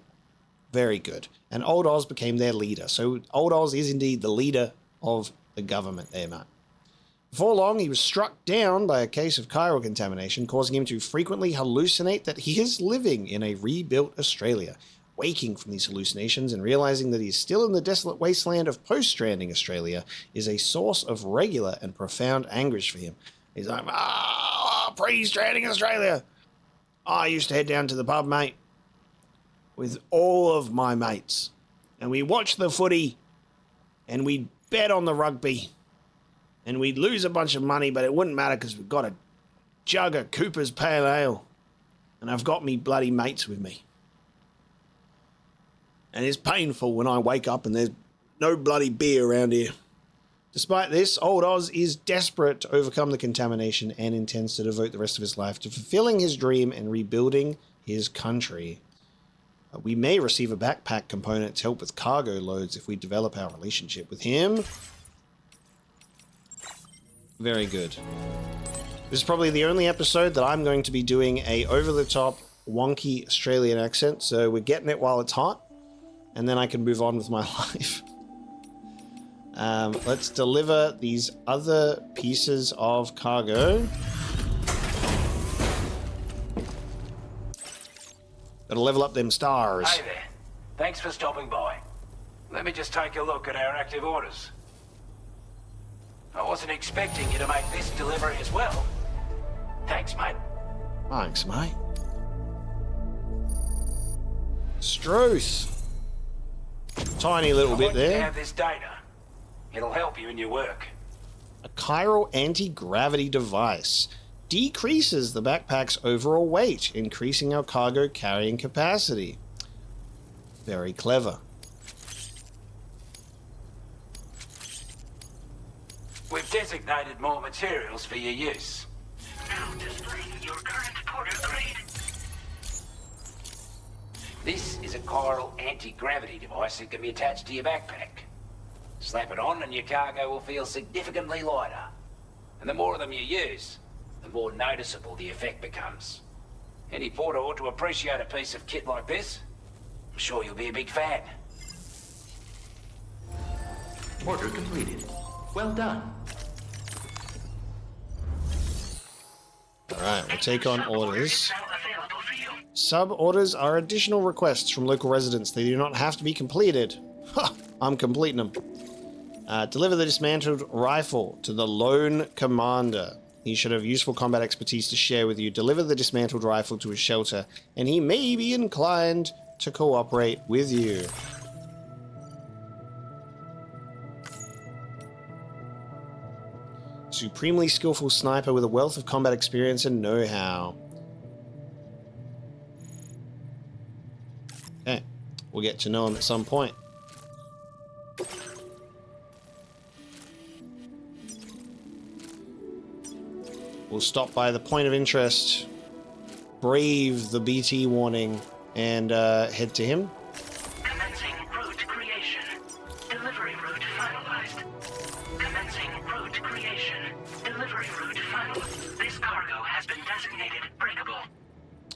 Very good. And Old Oz became their leader. So Old Oz is indeed the leader of the government there, mate. Before long, he was struck down by a case of chiral contamination, causing him to frequently hallucinate that he is living in a rebuilt Australia. Waking from these hallucinations and realizing that he is still in the desolate wasteland of post-Stranding Australia is a source of regular and profound anguish for him. He's like, pre-Stranding Australia. I used to head down to the pub, mate, with all of my mates, and we watched the footy, and we'd bet on the rugby, and we'd lose a bunch of money, but it wouldn't matter because we've got a jug of Cooper's Pale Ale, and I've got me bloody mates with me. And it's painful when I wake up and there's no bloody beer around here. Despite this, Old Oz is desperate to overcome the contamination and intends to devote the rest of his life to fulfilling his dream and rebuilding his country. We may receive a backpack component to help with cargo loads if we develop our relationship with him. Very good. This is probably the only episode that I'm going to be doing a over-the-top, wonky Australian accent, so we're getting it while it's hot, and then I can move on with my life. Let's deliver these other pieces of cargo. Gotta level up them stars. Hey there. Thanks for stopping by. Let me just take a look at our active orders. I wasn't expecting you to make this delivery as well. Thanks, mate. Thanks, mate. Struth. Tiny little bit I want you to there. have this data. It'll help you in your work. A chiral anti-gravity device decreases the backpack's overall weight, increasing our cargo carrying capacity. Very clever. We've designated more materials for your use. Now displaying your current porter grade. This is a chiral anti-gravity device that can be attached to your backpack. Slap it on and your cargo will feel significantly lighter. And the more of them you use, the more noticeable the effect becomes. Any porter ought to appreciate a piece of kit like this. I'm sure you'll be a big fan. Order completed. Well done. Alright, we'll take on orders. Sub-orders are additional requests from local residents. They do not have to be completed. Ha! I'm completing them. Deliver the dismantled rifle to the lone commander. He should have useful combat expertise to share with you. Deliver the dismantled rifle to his shelter, and he may be inclined to cooperate with you. Supremely skillful sniper with a wealth of combat experience and know-how. Okay, we'll get to know him at some point. We'll stop by the point of interest, brave the BT warning, and head to him. Commencing route creation. Delivery route finalized. Commencing route creation. Delivery route final. This cargo has been designated breakable.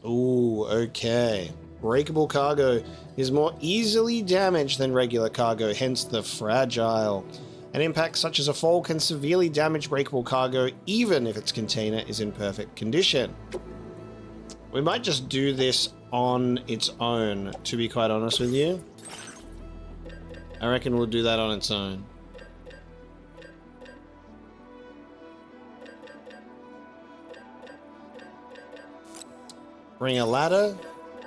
Ooh, okay. Breakable cargo is more easily damaged than regular cargo, hence the fragile. An impact such as a fall can severely damage breakable cargo even if its container is in perfect condition. We might just do this on its own, to be quite honest with you. I reckon we'll do that on its own. Bring a ladder.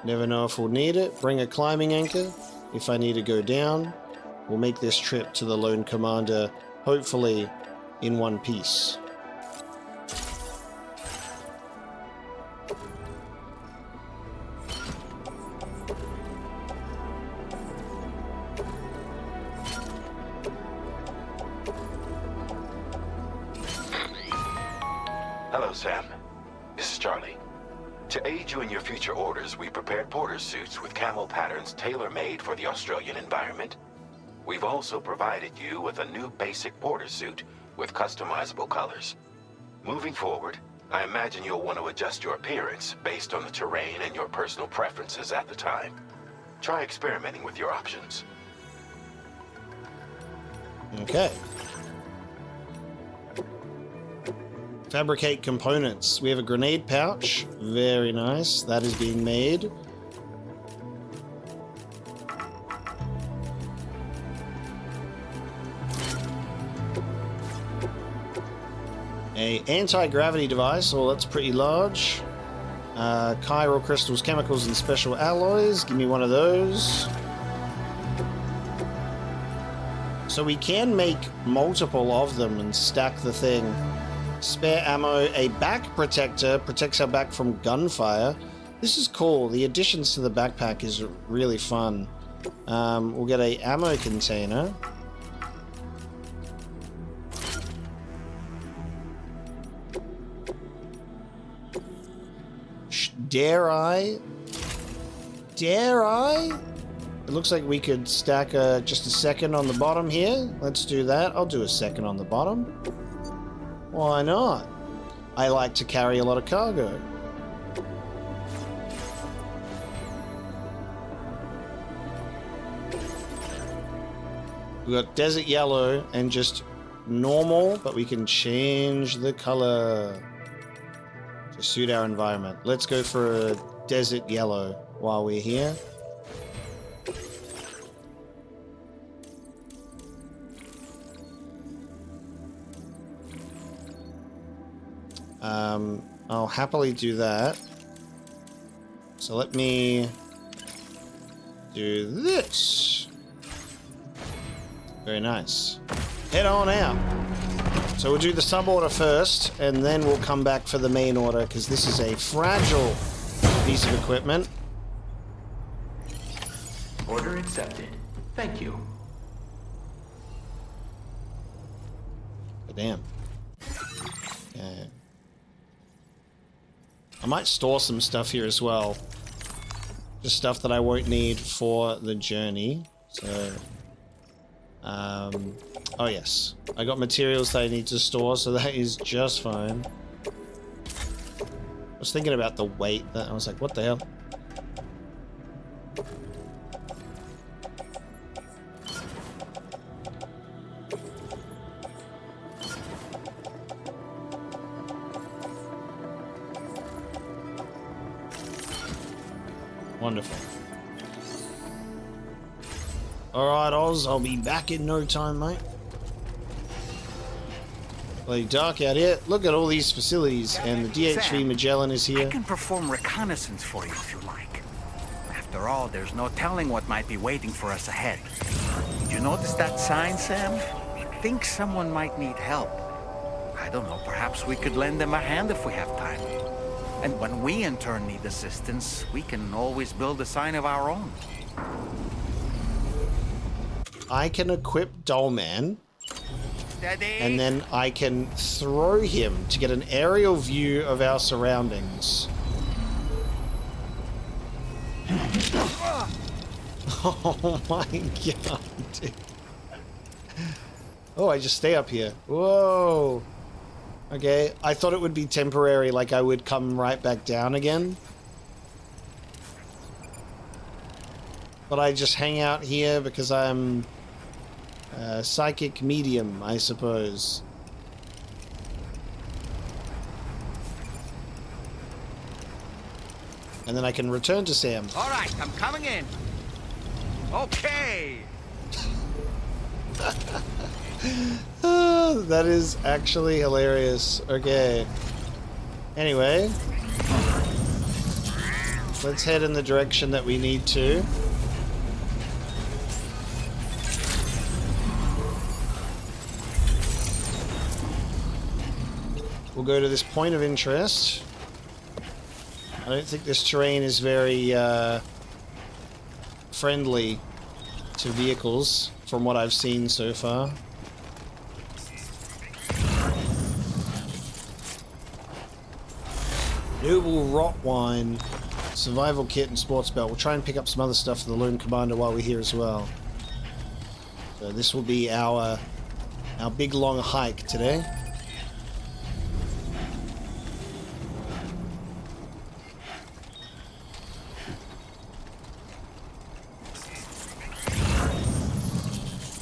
Never know if we'll need it. Bring a climbing anchor if I need to go down. We'll make this trip to the Lone Commander, hopefully in one piece. Hello, Sam. This is Charlie. To aid you in your future orders, we prepared porter suits with camel patterns tailor-made for the Australian environment. We've also provided you with a new basic porter suit with customizable colors. Moving forward, I imagine you'll want to adjust your appearance based on the terrain and your personal preferences at the time. Try experimenting with your options. Okay. Fabricate components. We have a grenade pouch. Very nice. That is being made. A anti-gravity device. Well, that's pretty large. Chiral crystals, chemicals, and special alloys. Give me one of those. So we can make multiple of them and stack the thing. Spare ammo. A back protector protects our back from gunfire. This is cool. The additions to the backpack is really fun. We'll get a ammo container. Dare I? Dare I? It looks like we could stack just a second on the bottom here. Let's do that. I'll do a second on the bottom. Why not? I like to carry a lot of cargo. We got desert yellow and just normal, but we can change the color to suit our environment. Let's go for a desert yellow while we're here. I'll happily do that. So let me do this. Very nice. Head on out. So we'll do the sub order first, and then we'll come back for the main order, because this is a fragile piece of equipment. Order accepted. Thank you. But damn. Yeah. I might store some stuff here as well. Just stuff that I won't need for the journey. So, oh yes. I got materials that I need to store, so that is just fine. I was thinking about the weight. That I was like, what the hell? Wonderful. Alright, Oz, I'll be back in no time, mate. Bloody dark out here. Look at all these facilities, and the DHV Sam, Magellan is here. I can perform reconnaissance for you if you like. After all, there's no telling what might be waiting for us ahead. Did you notice that sign, Sam? I think someone might need help. I don't know, perhaps we could lend them a hand if we have time. And when we in turn need assistance, we can always build a sign of our own. I can equip Dollman. Steady. And then I can throw him to get an aerial view of our surroundings. Oh my god, dude. Oh, I just stay up here. Whoa. Okay, I thought it would be temporary, like I would come right back down again. But I just hang out here because I'm a psychic medium, I suppose. And then I can return to Sam. All right, I'm coming in. Okay. Oh, that is actually hilarious. Okay. Anyway. Let's head in the direction that we need to. We'll go to this point of interest. I don't think this terrain is very friendly to vehicles from what I've seen so far. Noble Rot Wine, Survival Kit, and Sports Belt. We'll try and pick up some other stuff for the Lone Commander while we're here as well. So this will be our big long hike today.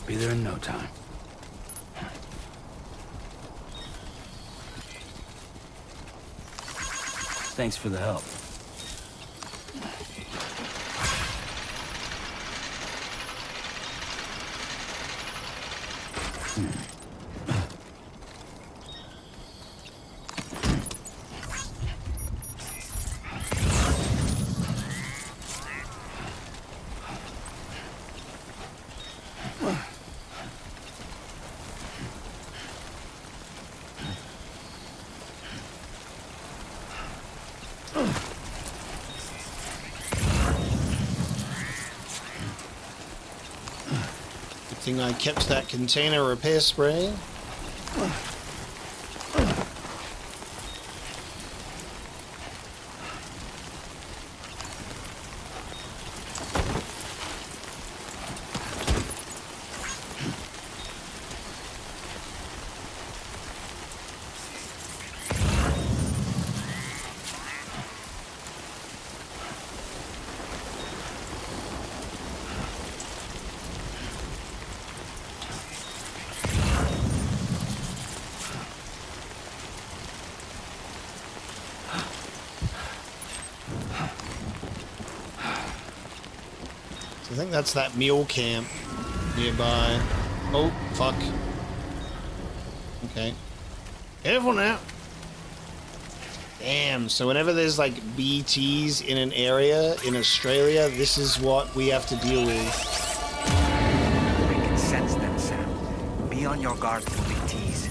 Be there in no time. Thanks for the help. I kept that container repair spray. I think that's that mule camp nearby. Oh, fuck. Okay. Careful now. Damn, so whenever there's like BTs in an area in Australia, this is what we have to deal with. We can sense them, Sam. Be on your guard for BTs.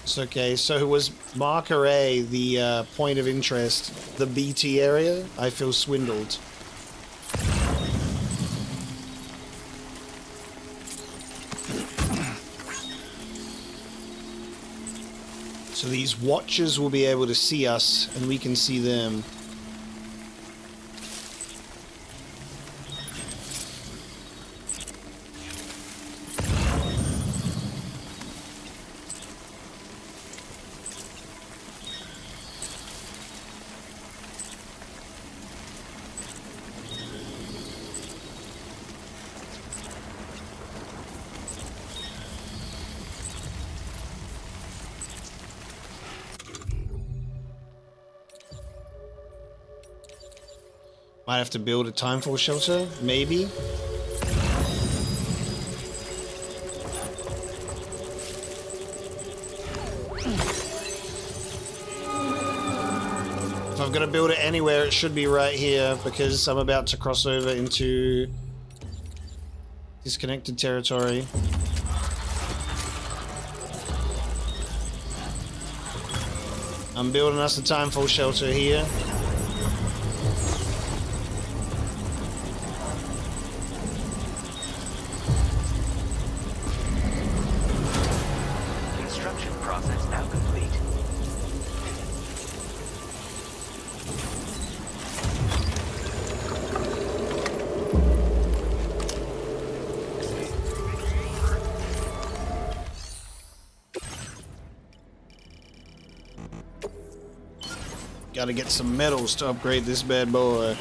It's okay, so was Marker A the point of interest, the BT area? I feel swindled. So these watchers will be able to see us, and we can see them. Might have to build a timefall shelter, maybe. If I've got to build it anywhere, it should be right here because I'm about to cross over into disconnected territory. I'm building us a timefall shelter here. Construction process now complete. Gotta get some metals to upgrade this bad boy.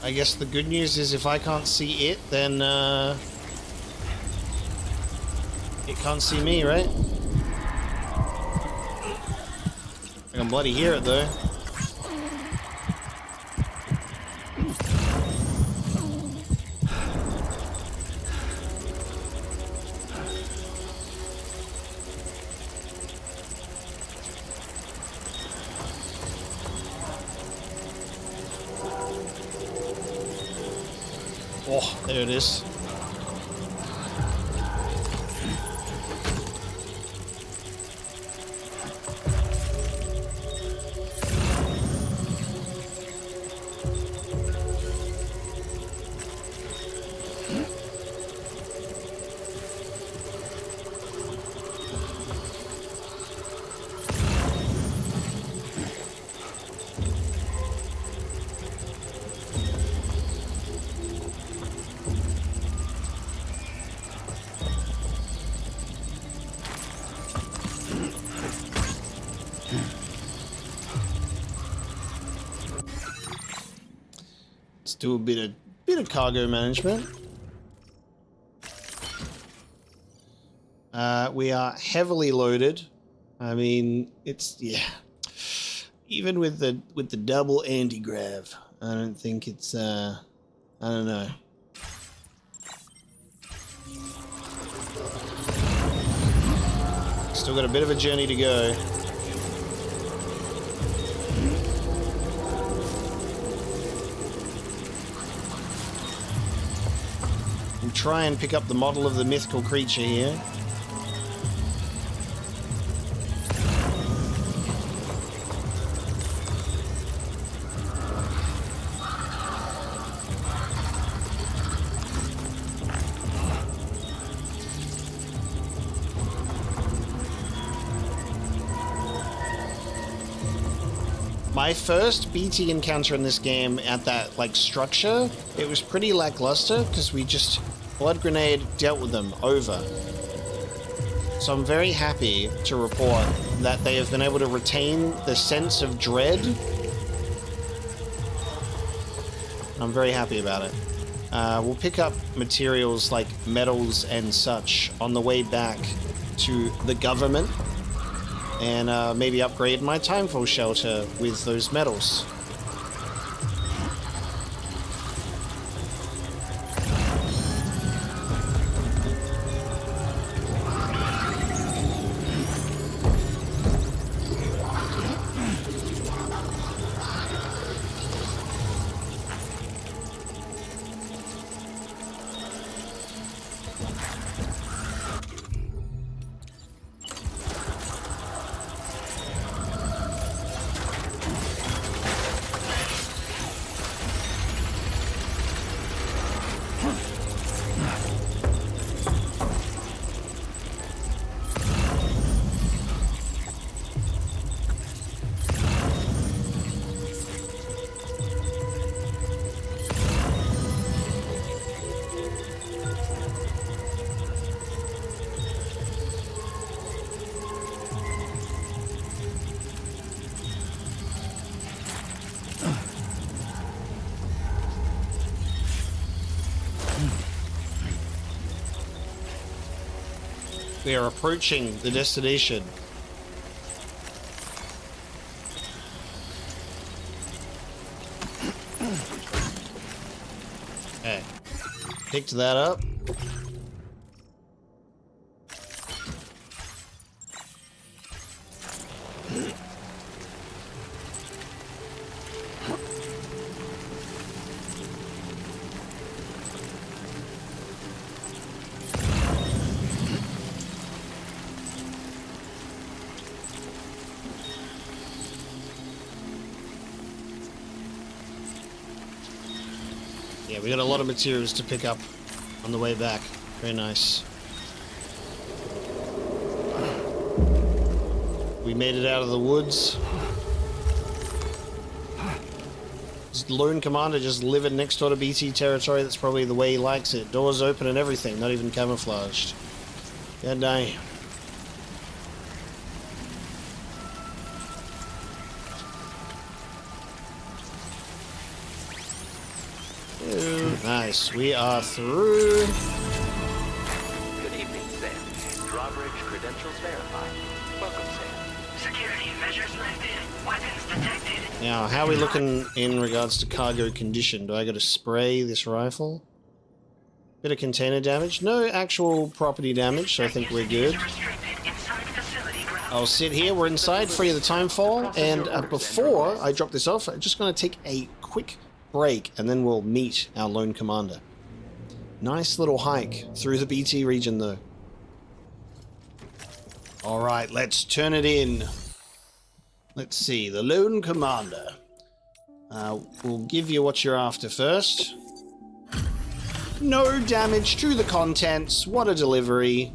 I guess the good news is if I can't see it, then it can't see me, right? I can bloody hear it though. Oh, there it is. Let's do a bit of cargo management. We are heavily loaded. I mean, it's even with the double anti-grav, I don't think it's I don't know. Still got a bit of a journey to go. We'll try and pick up the model of the mythical creature here. My first BT encounter in this game at that, like, structure, it was pretty lackluster because we just blood grenade dealt with them over. So I'm very happy to report that they have been able to retain the sense of dread. I'm very happy about it. We'll pick up materials like metals and such on the way back to the government. And maybe upgrade my timefall shelter with those metals. We are approaching the destination. Okay. Picked that up. Yeah, we got a lot of materials to pick up on the way back. Very nice. We made it out of the woods. This lone commander just living next door to BT territory. That's probably the way he likes it. Doors open and everything, not even camouflaged. God damn. Nice, we are through. Good evening, Sam. Drawbridge credentials verified. Welcome, Sam. Security measures lifted. Weapons detected. Now, how are we looking in regards to cargo condition? Do I got to spray this rifle? Bit of container damage. No actual property damage, so I think we're good. I'll sit here. We're inside, free of the timefall. And before I drop this off, I'm just going to take a quick break, and then we'll meet our lone commander. Nice little hike through the BT region, though. All right, let's turn it in. Let's see, the lone commander. We'll give you what you're after first. No damage to the contents. What a delivery.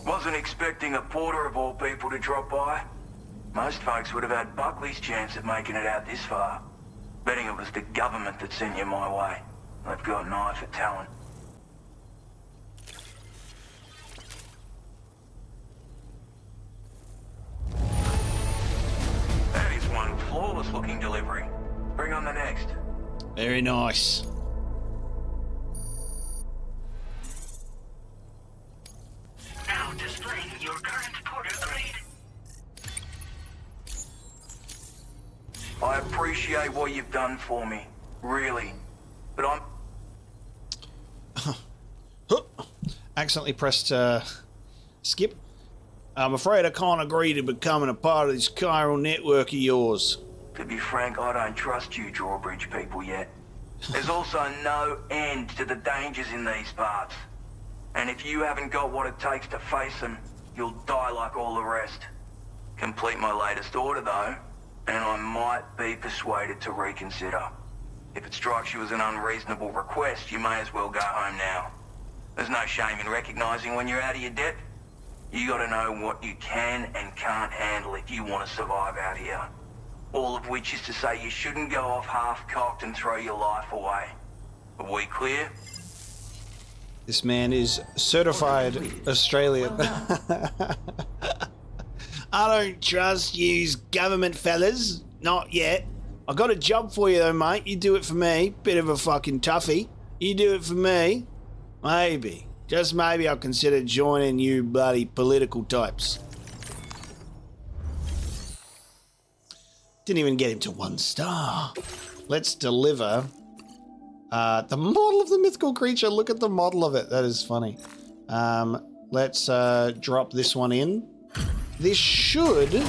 Wasn't expecting a porter of all people to drop by. Most folks would have had Buckley's chance of making it out this far. Betting it was the government that sent you my way. They've got an eye for talent. That is one flawless looking delivery. Bring on the next. Very nice. Now displaying your current porter grade. I appreciate what you've done for me, really. But I'm... Accidentally pressed skip. I'm afraid I can't agree to becoming a part of this chiral network of yours. To be frank, I don't trust you drawbridge people yet. There's also no end to the dangers in these parts. And if you haven't got what it takes to face them, you'll die like all the rest. Complete my latest order, though, and I might be persuaded to reconsider. If it strikes you as an unreasonable request, you may as well go home now. There's no shame in recognizing when you're out of your depth. You gotta know what you can and can't handle if you want to survive out here. All of which is to say you shouldn't go off half-cocked and throw your life away. Are we clear? This man is certified Australian. I don't trust yous government fellas. Not yet. I got a job for you though, mate. You do it for me. Bit of a fucking toughie. You do it for me. Maybe. Just maybe I'll consider joining you bloody political types. Didn't even get him to 1 star. Let's deliver the model of the mythical creature. Look at the model of it. That is funny. Let's drop this one in. This should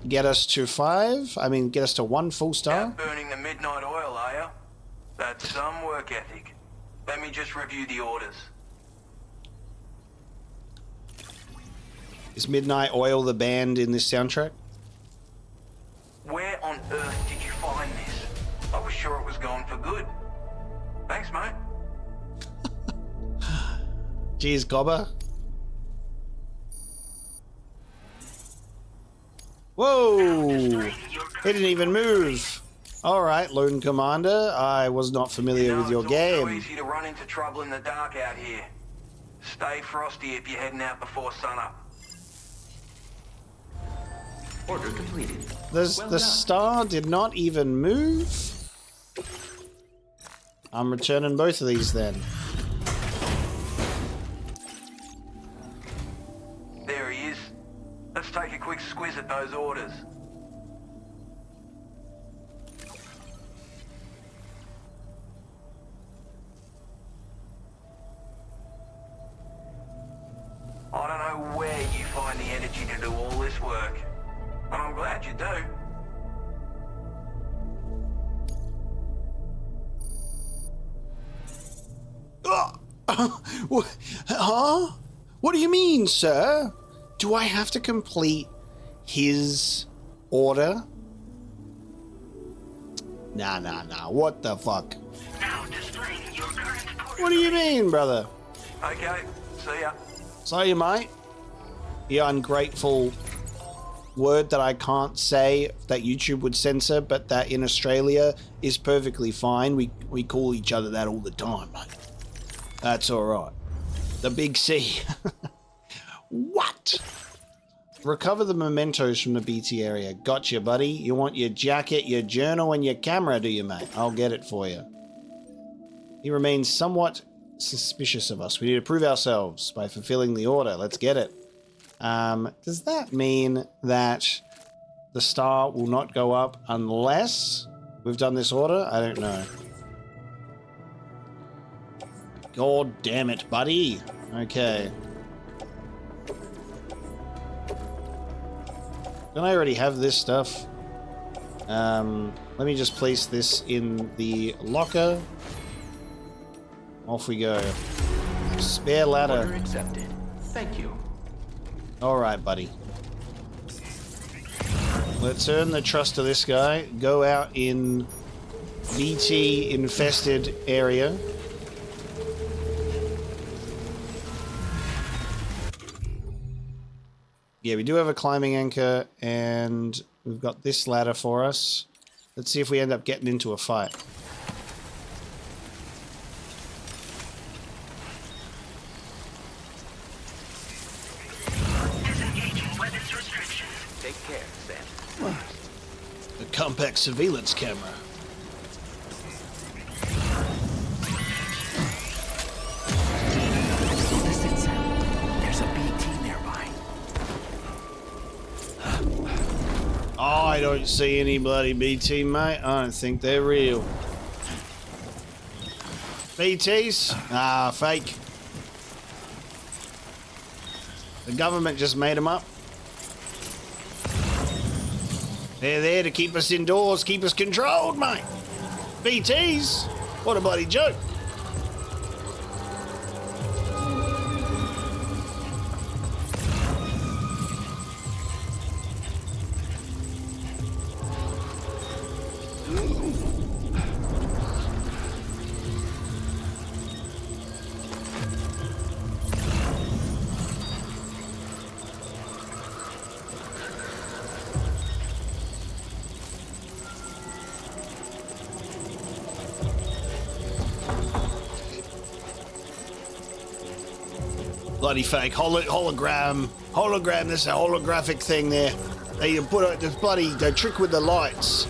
get us to 5. I mean, get us to 1 full star. Out burning the midnight oil, are you? That's some work ethic. Let me just review the orders. Is Midnight Oil the band in this soundtrack? Where on earth did you find this? I was sure it was going for good. Thanks, mate. Cheers, Gobber. Whoa! It didn't even move. All right, Lone Commander. I was not familiar with your game. It's so easy to run into trouble in the dark out here. Stay frosty if you're heading out before sunup. Order completed. The star did not even move. I'm returning both of these then. There he is. Let's take a quick squiz at those orders. I don't know where you find the energy to do all this work, and I'm glad you do. Huh? What do you mean, sir? Do I have to complete his order? Nah. What the fuck? Now displaying your current port. What do you mean, brother? Okay, see ya. So you mate, the ungrateful word that I can't say that YouTube would censor, but that in Australia is perfectly fine. We call each other that all the time, mate. That's all right. The big C. What? Recover the mementos from the BT area. Gotcha, buddy. You want your jacket, your journal, and your camera, do you, mate? I'll get it for you. He remains somewhat suspicious of us. We need to prove ourselves by fulfilling the order. Let's get it. Does that mean that the star will not go up unless we've done this order? I don't know. God damn it, buddy. Okay. Don't I already have this stuff? Let me just place this in the locker. Off we go. Spare ladder. Order accepted. Thank you. Alright, buddy. Let's earn the trust of this guy. Go out in BT infested area. Yeah, we do have a climbing anchor, and we've got this ladder for us. Let's see if we end up getting into a fight. Disengaging weapons restrictions. Take care, Sam. The compact surveillance camera. Listen, Sam. There's a BT nearby. I don't see any bloody BT, mate. I don't think they're real. BTs? Ah, fake. The government just made them up. They're there to keep us indoors, keep us controlled, mate. BTs? What a bloody joke. Bloody fake hologram. There's a holographic thing there. They put this bloody trick with the lights.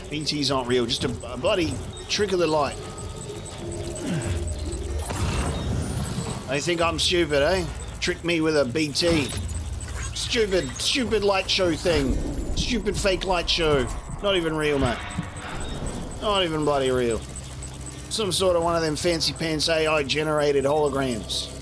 BTs aren't real, just a bloody trick of the light. They think I'm stupid, eh? Trick me with a BT. Stupid light show thing. Stupid fake light show. Not even real, mate. Not even bloody real. Some sort of one of them fancy pants AI generated holograms.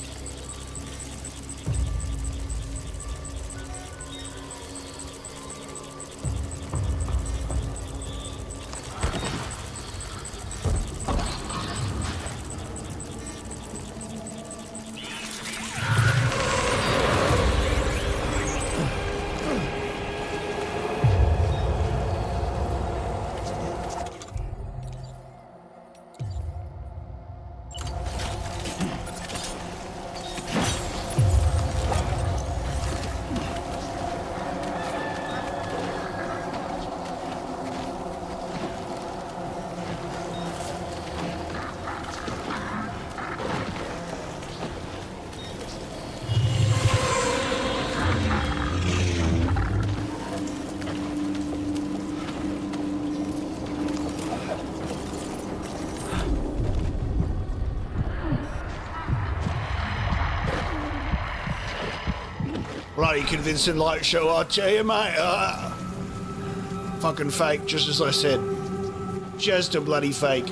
bloody convincing light show, I tell you, mate. Fucking fake, just as I said. Just a bloody fake.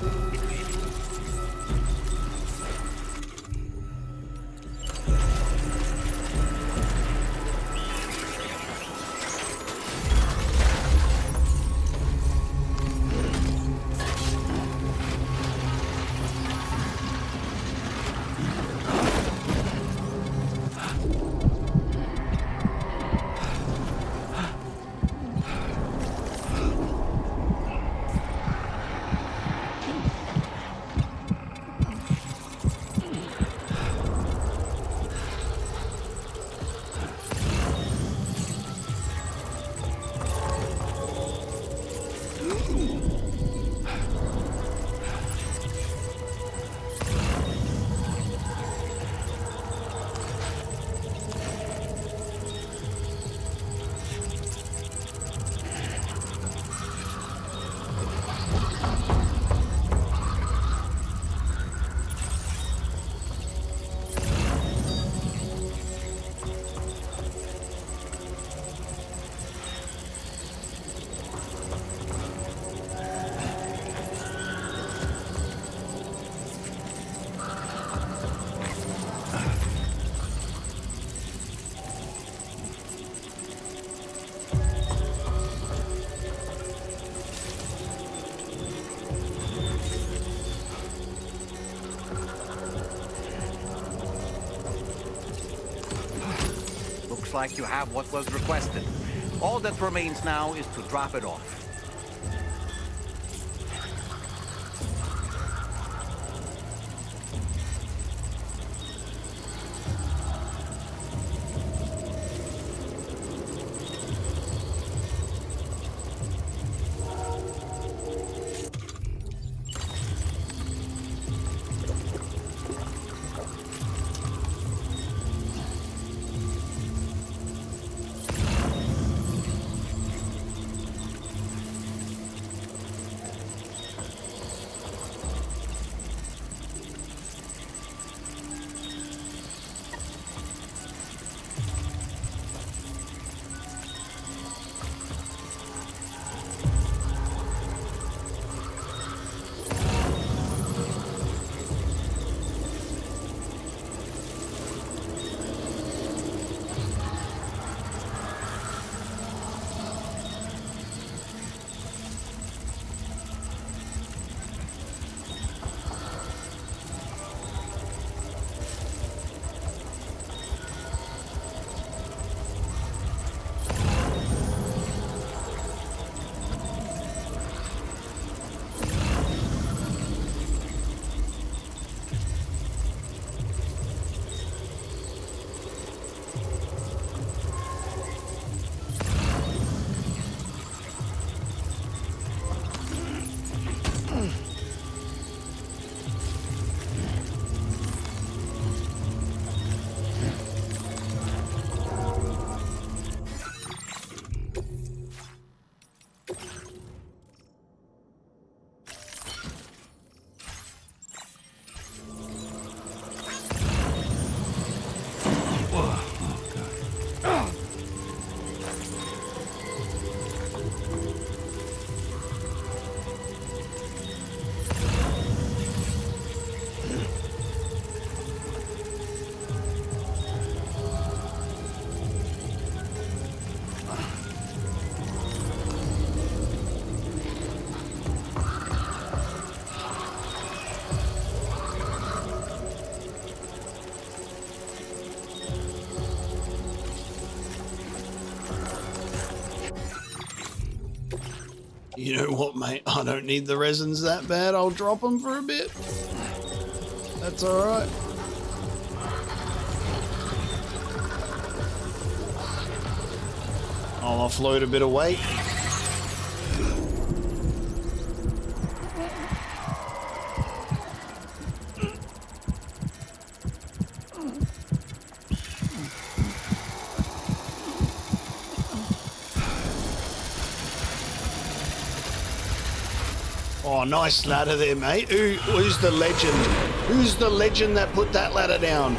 Like you have what was requested. All that remains now is to drop it off. You know what, mate? I don't need the resins that bad. I'll drop them for a bit. That's all right. I'll offload a bit of weight. Oh, nice ladder there, mate. Who's the legend? Who's the legend that put that ladder down?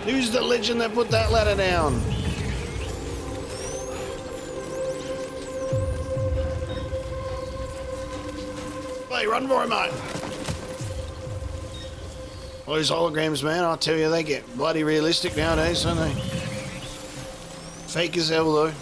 Who's the legend that put that ladder down? away. Run for it, mate. All these holograms, man, I'll tell you, they get bloody realistic nowadays, don't they? Fake as hell, though.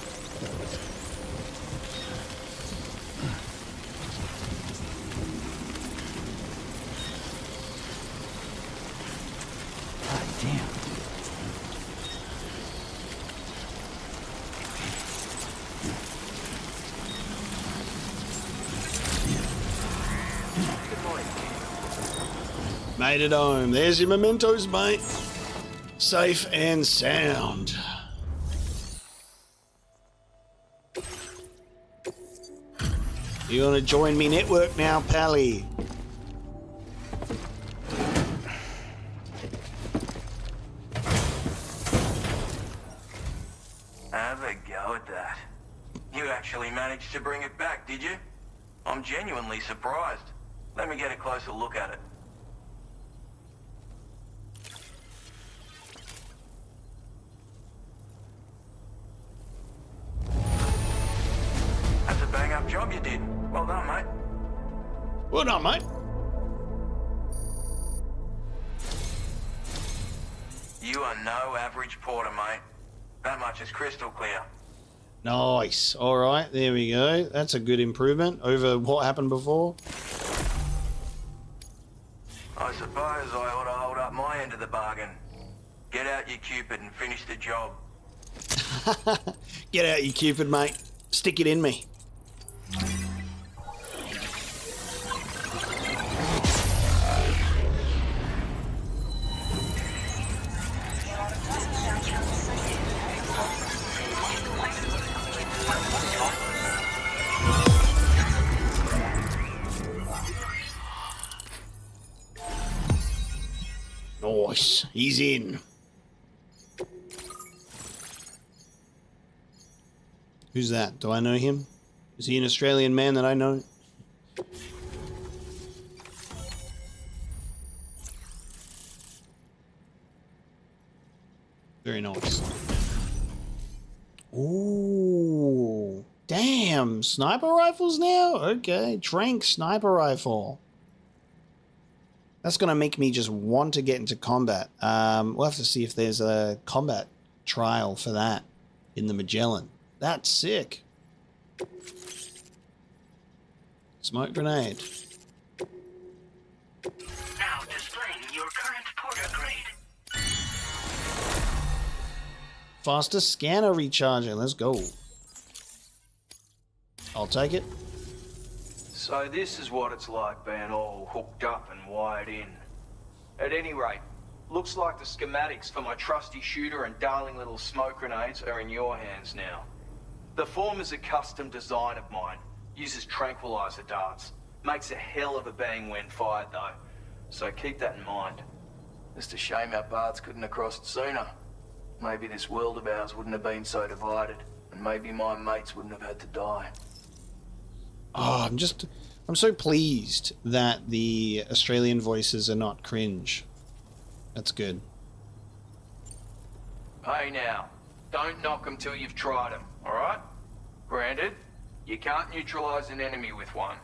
Made it home. There's your mementos, mate. Safe and sound. You want to join me network now, Pally? Have a go at that. You actually managed to bring it back, did you? I'm genuinely surprised. Let me get a closer look at it. That's a bang-up job you did. Well done, mate. Well done, mate. You are no average porter, mate. That much is crystal clear. Nice. All right, there we go. That's a good improvement over what happened before. I suppose I ought to hold up my end of the bargain. Get out your Cupid and finish the job. Get out, you Cupid, mate. Stick it in me. Nice. He's in. Who's that? Do I know him? Is he an Australian man that I know? Very nice. Ooh. Damn. Sniper rifles now? Okay. Trank sniper rifle. That's going to make me just want to get into combat. We'll have to see if there's a combat trial for that in the Magellan. That's sick. Smoke grenade. Now displaying your current porter grade. Faster scanner recharging. Let's go. I'll take it. So this is what it's like being all hooked up and wired in. At any rate, looks like the schematics for my trusty shooter and darling little smoke grenades are in your hands now. The form is a custom design of mine. Uses tranquilizer darts. Makes a hell of a bang when fired though. So keep that in mind. Just a shame our paths couldn't have crossed sooner. Maybe this world of ours wouldn't have been so divided. And maybe my mates wouldn't have had to die. Oh, I'm so pleased that the Australian voices are not cringe. That's good. Hey now, don't knock them till you've tried them, alright? Granted, you can't neutralize an enemy with one.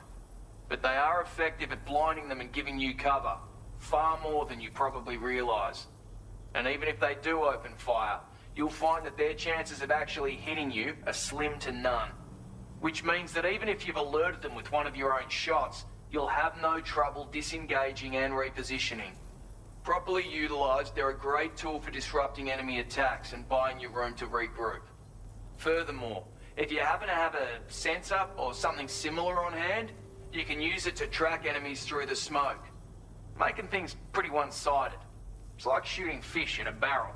But they are effective at blinding them and giving you cover. Far more than you probably realize. And even if they do open fire, you'll find that their chances of actually hitting you are slim to none. Which means that even if you've alerted them with one of your own shots, you'll have no trouble disengaging and repositioning. Properly utilized, they're a great tool for disrupting enemy attacks and buying you room to regroup. Furthermore, if you happen to have a sensor or something similar on hand, you can use it to track enemies through the smoke, making things pretty one-sided. It's like shooting fish in a barrel.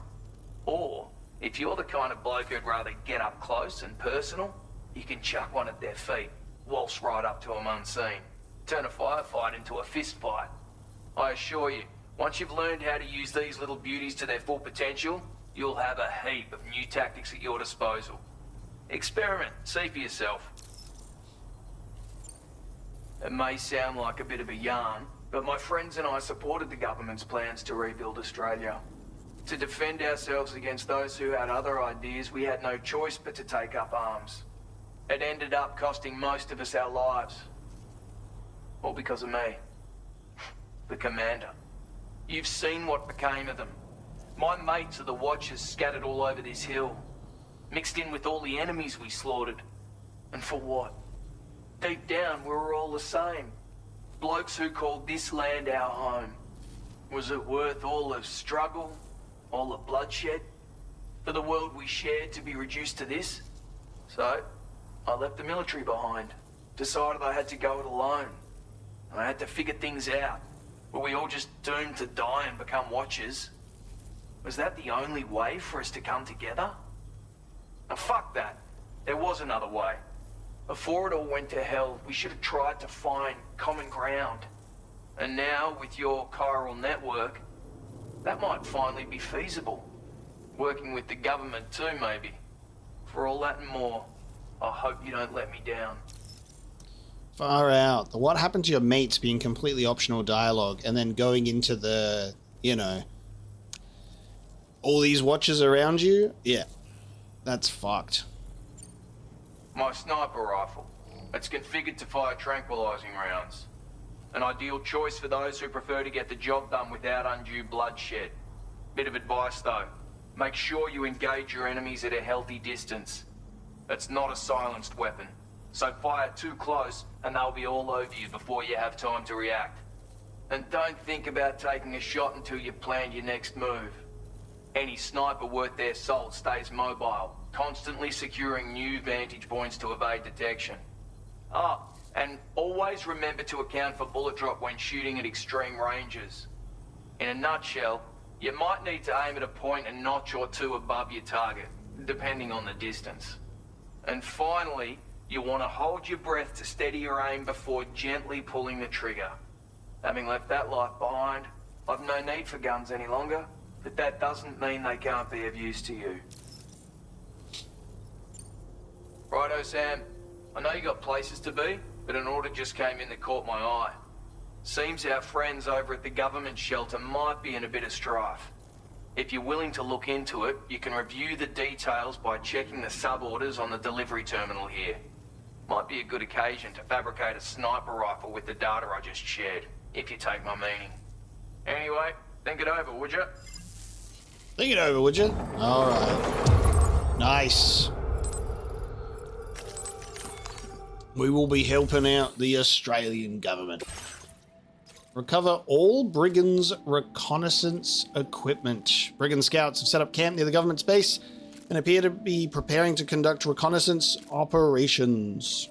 Or, if you're the kind of bloke who'd rather get up close and personal, you can chuck one at their feet, waltz right up to them unseen, turn a firefight into a fist fight. I assure you, once you've learned how to use these little beauties to their full potential, you'll have a heap of new tactics at your disposal. Experiment, see for yourself. It may sound like a bit of a yarn, but my friends and I supported the government's plans to rebuild Australia. To defend ourselves against those who had other ideas, we had no choice but to take up arms. It ended up costing most of us our lives. All because of me. The commander. You've seen what became of them. My mates are the Watchers scattered all over this hill. Mixed in with all the enemies we slaughtered. And for what? Deep down, we were all the same. Blokes who called this land our home. Was it worth all the struggle? All the bloodshed? For the world we shared to be reduced to this? So, I left the military behind. Decided I had to go it alone. I had to figure things out. Were we all just doomed to die and become Watchers? Was that the only way for us to come together? Now fuck that. There was another way. Before it all went to hell, we should have tried to find common ground. And now, with your chiral network, that might finally be feasible. Working with the government too, maybe. For all that and more, I hope you don't let me down. Far out. The what happened to your mates being completely optional dialogue and then going into the, you know, all these Watchers around you? Yeah. That's fucked. My sniper rifle. It's configured to fire tranquilizing rounds. An ideal choice for those who prefer to get the job done without undue bloodshed. Bit of advice though. Make sure you engage your enemies at a healthy distance. It's not a silenced weapon. So fire too close and they'll be all over you before you have time to react. And don't think about taking a shot until you've planned your next move. Any sniper worth their salt stays mobile, constantly securing new vantage points to evade detection. Ah, and always remember to account for bullet drop when shooting at extreme ranges. In a nutshell, you might need to aim at a point a notch or two above your target, depending on the distance. And finally, you want to hold your breath to steady your aim before gently pulling the trigger. Having left that life behind, I've no need for guns any longer, but that doesn't mean they can't be of use to you. Righto, Sam. I know you got places to be, but an order just came in that caught my eye. Seems our friends over at the government shelter might be in a bit of strife. If you're willing to look into it, you can review the details by checking the sub-orders on the delivery terminal here. Might be a good occasion to fabricate a sniper rifle with the data I just shared, if you take my meaning. Anyway, think it over, would you? Think it over, would you? Alright. Nice. We will be helping out the Australian government. Recover all Brigands' reconnaissance equipment. Brigand scouts have set up camp near the government's base and appear to be preparing to conduct reconnaissance operations.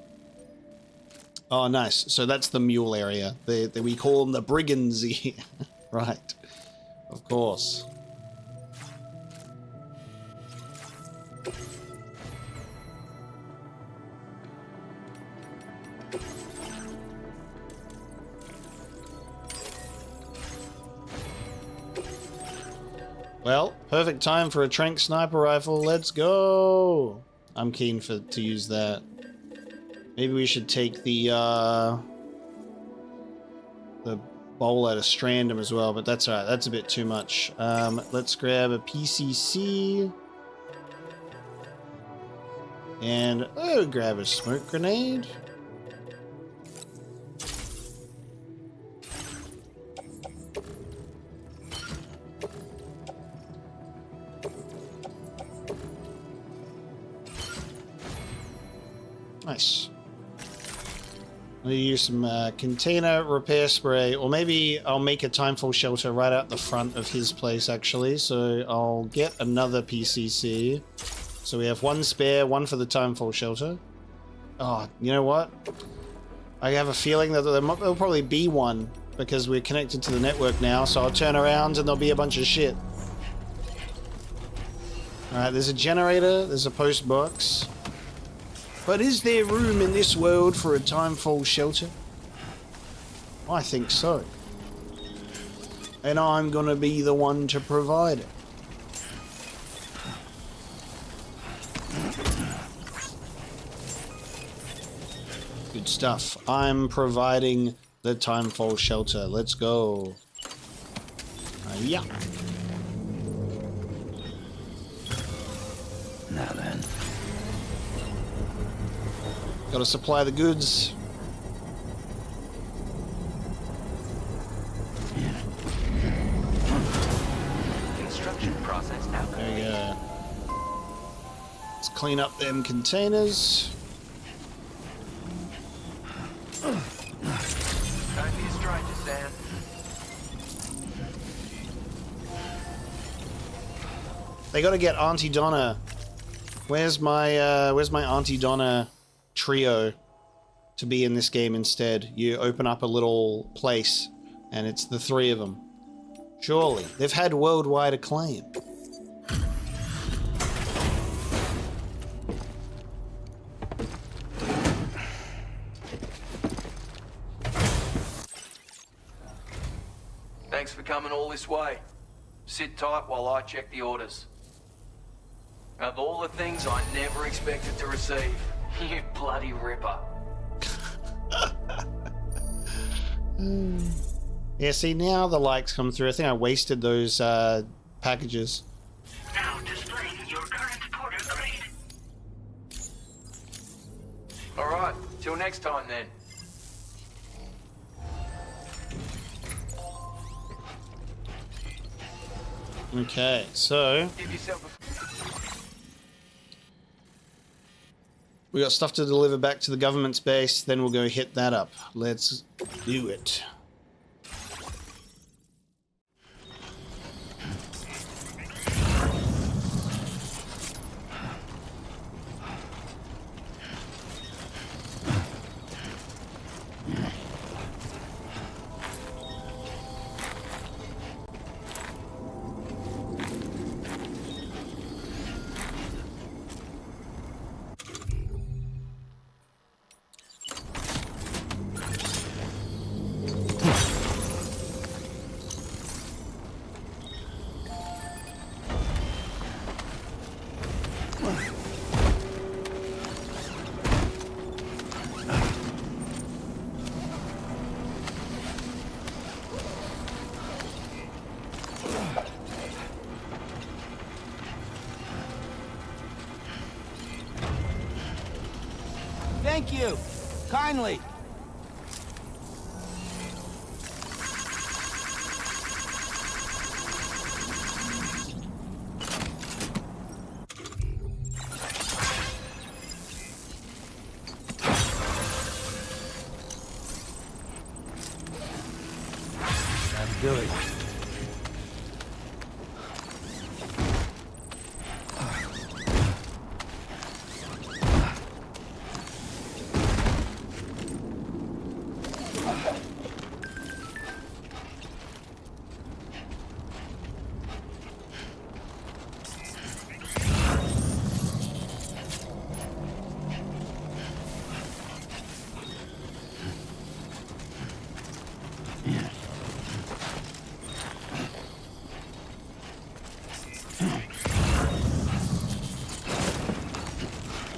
Oh, nice. So that's the mule area. We call them the Brigands here. Right. Of course. Well, perfect time for a tranq sniper rifle. Let's go. I'm keen to use that. Maybe we should take the bowl out of Stranding as well, but that's alright. That's a bit too much. Let's grab a PCC. And grab a smoke grenade. Nice. I'm gonna use some container repair spray, or maybe I'll make a timefall shelter right out the front of his place actually. So I'll get another PCC. So we have one spare, one for the timefall shelter. Oh, you know what? I have a feeling that there'll probably be one because we're connected to the network now. So I'll turn around and there'll be a bunch of shit. All right, there's a generator. There's a post box. But is there room in this world for a timefall shelter? I think so. And I'm gonna be the one to provide it. Good stuff. I'm providing the timefall shelter. Let's go. Yeah. Now then. Gotta supply the goods. clean up them containers. Don't be a stranger, Sam. They gotta get Auntie Donna. Where's my Auntie Donna trio to be in this game instead? You open up a little place and it's the three of them. Surely. They've had worldwide acclaim. Thanks for coming all this way. Sit tight while I check the orders. Of all the things I never expected to receive, you bloody ripper. Yeah, see, now the likes come through. I think I wasted those packages. Now displaying your current porter grade. Alright, till next time then. Okay, so Give yourself a... we got stuff to deliver back to the government's base, then we'll go hit that up. Let's do it. Thank you. Kindly. That'll do it.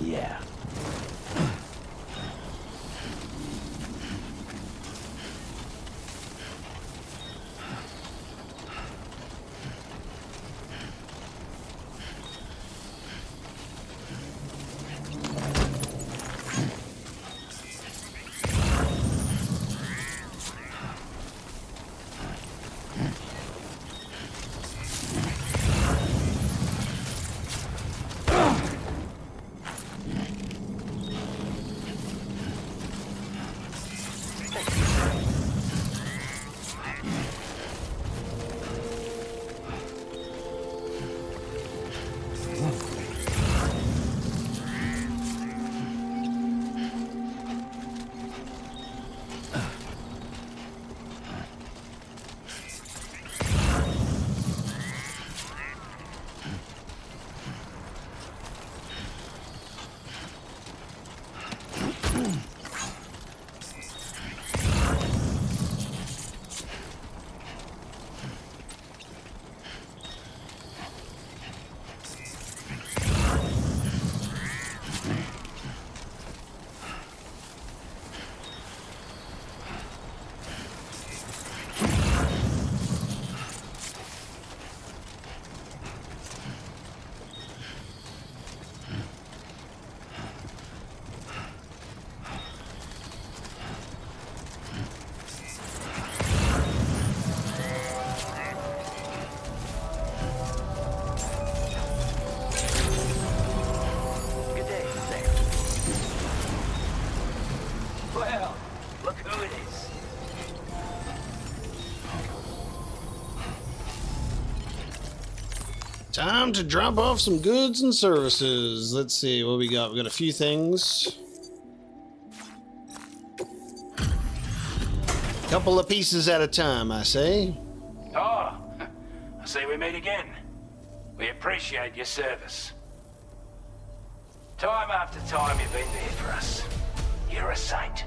Yeah. Time to drop off some goods and services. Let's see what we got. We got a few things. Couple of pieces at a time, I say. Oh, I see we meet again. We appreciate your service. Time after time you've been there for us. You're a saint.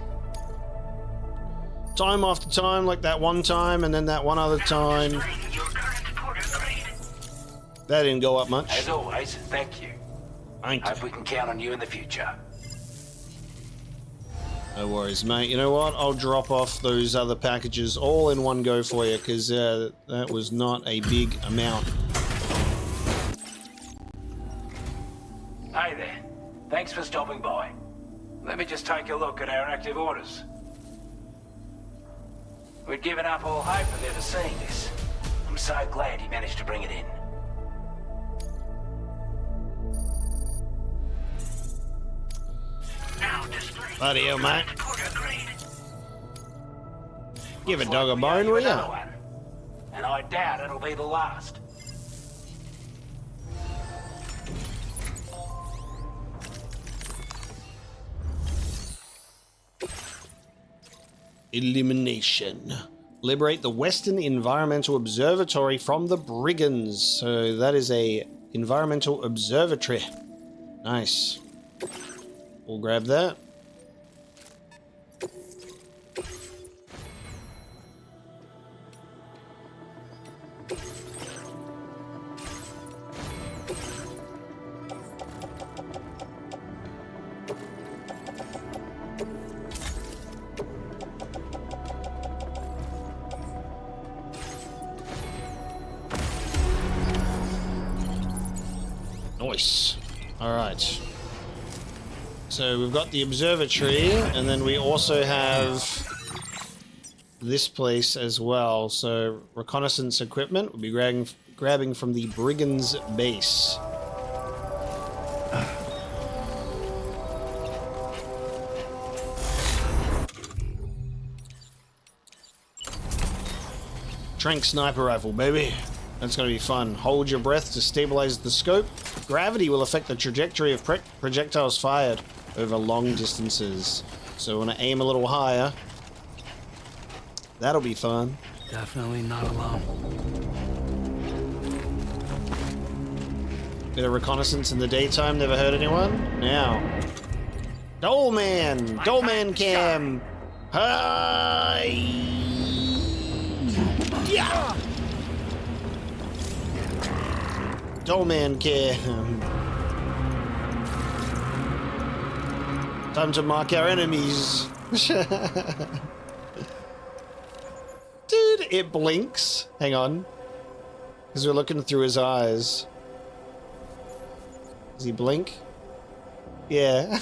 Time after time, like that one time, and then that one other time. That didn't go up much. As always, thank you. Thank you. Hope we can count on you in the future. No worries, mate. You know what? I'll drop off those other packages all in one go for you, because that was not a big amount. Hey there. Thanks for stopping by. Let me just take a look at our active orders. We'd given up all hope of ever seeing this. I'm so glad he managed to bring it in. Bloody hell, mate. Give a dog a bone, will ya? And I doubt it'll be the last. Elimination. Liberate the Western Environmental Observatory from the brigands. So that is a environmental observatory. Nice. We'll grab that. Nice. All right. So we've got the observatory, and then we also have this place as well. So reconnaissance equipment we'll be grabbing from the brigands base. Trank sniper rifle, baby. That's going to be fun. Hold your breath to stabilize the scope. Gravity will affect the trajectory of projectiles fired over long distances. So we want to aim a little higher. That'll be fun. Definitely not alone. Bit of reconnaissance in the daytime, never hurt anyone. Now. Doleman! Doleman cam! Hi! Yeah! Doleman cam. Time to mark our enemies. Dude, it blinks. Hang on. Because we're looking through his eyes. Does he blink? Yeah.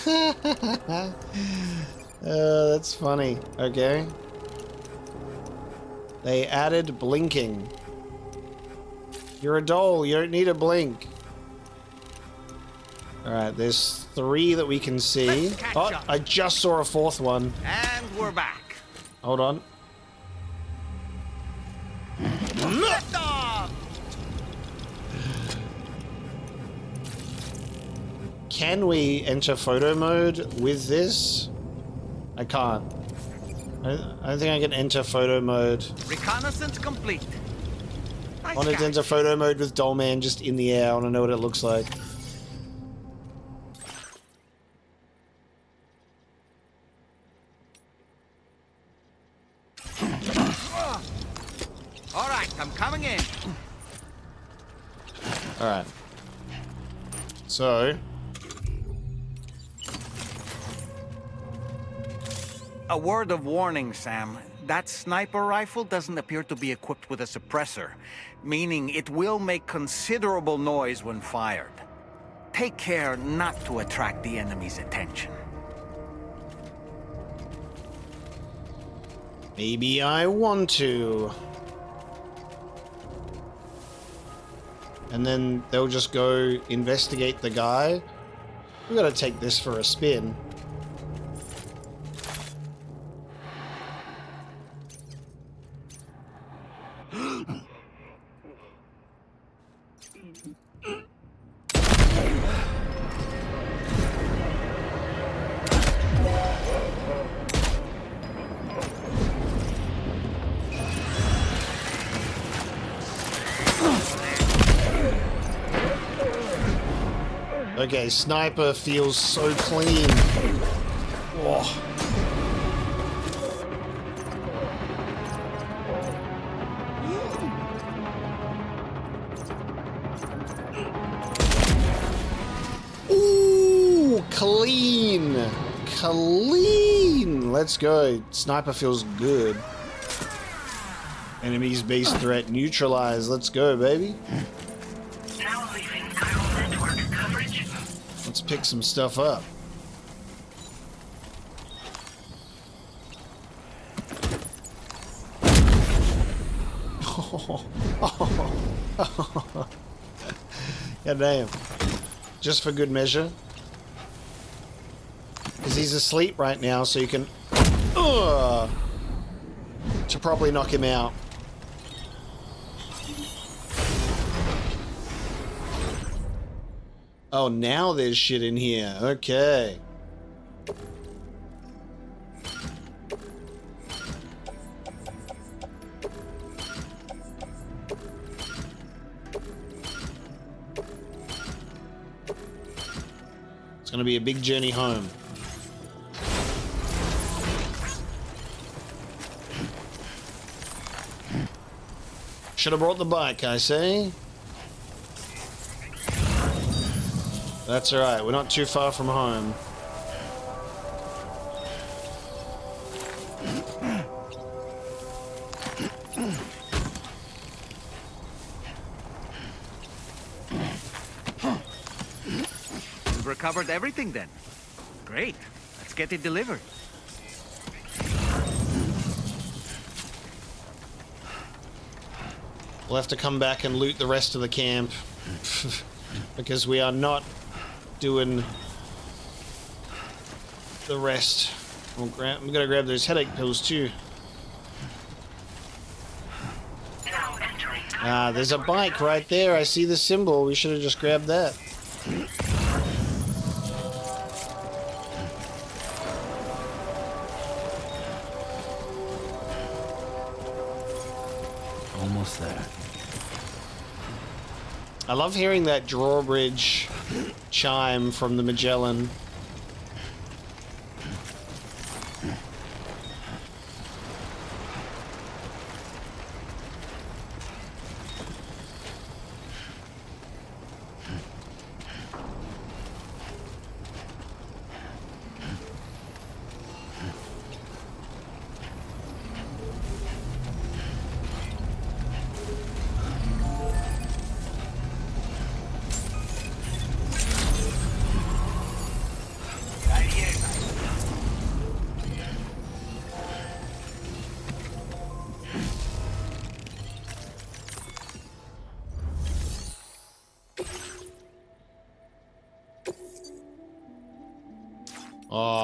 That's funny. Okay. They added blinking. You're a doll. You don't need a blink. Alright, there's 3 that we can see. Oh, I just saw a 4th one. And we're back. Hold on. Lift off! Can we enter photo mode with this? I can't. I don't think I can enter photo mode. Reconnaissance complete. I wanted to enter photo mode with Dollman just in the air. I want to know what it looks like. All right, I'm coming in. All right. So. A word of warning, Sam. That sniper rifle doesn't appear to be equipped with a suppressor, meaning it will make considerable noise when fired. Take care not to attract the enemy's attention. Maybe I want to. And then they'll just go investigate the guy. We gotta take this for a spin. Okay, sniper feels so clean. Oh. Ooh, clean. Clean. Let's go. Sniper feels good. Enemy's base threat neutralized. Let's go, baby. Now leaving chiral network coverage. Let's pick some stuff up. God damn. Just for good measure. Because he's asleep right now, so you can... to properly knock him out. Oh, now there's shit in here. Okay. It's gonna be a big journey home. Should have brought the bike, I say. That's alright, we're not too far from home. We've recovered everything then. Great. Let's get it delivered. We'll have to come back and loot the rest of the camp. Because we are not doing the rest. I'm gonna grab those headache pills too. Ah, there's a bike right there. I see the symbol. We should have just grabbed that. Almost there. I love hearing that drawbridge chime from the Magellan.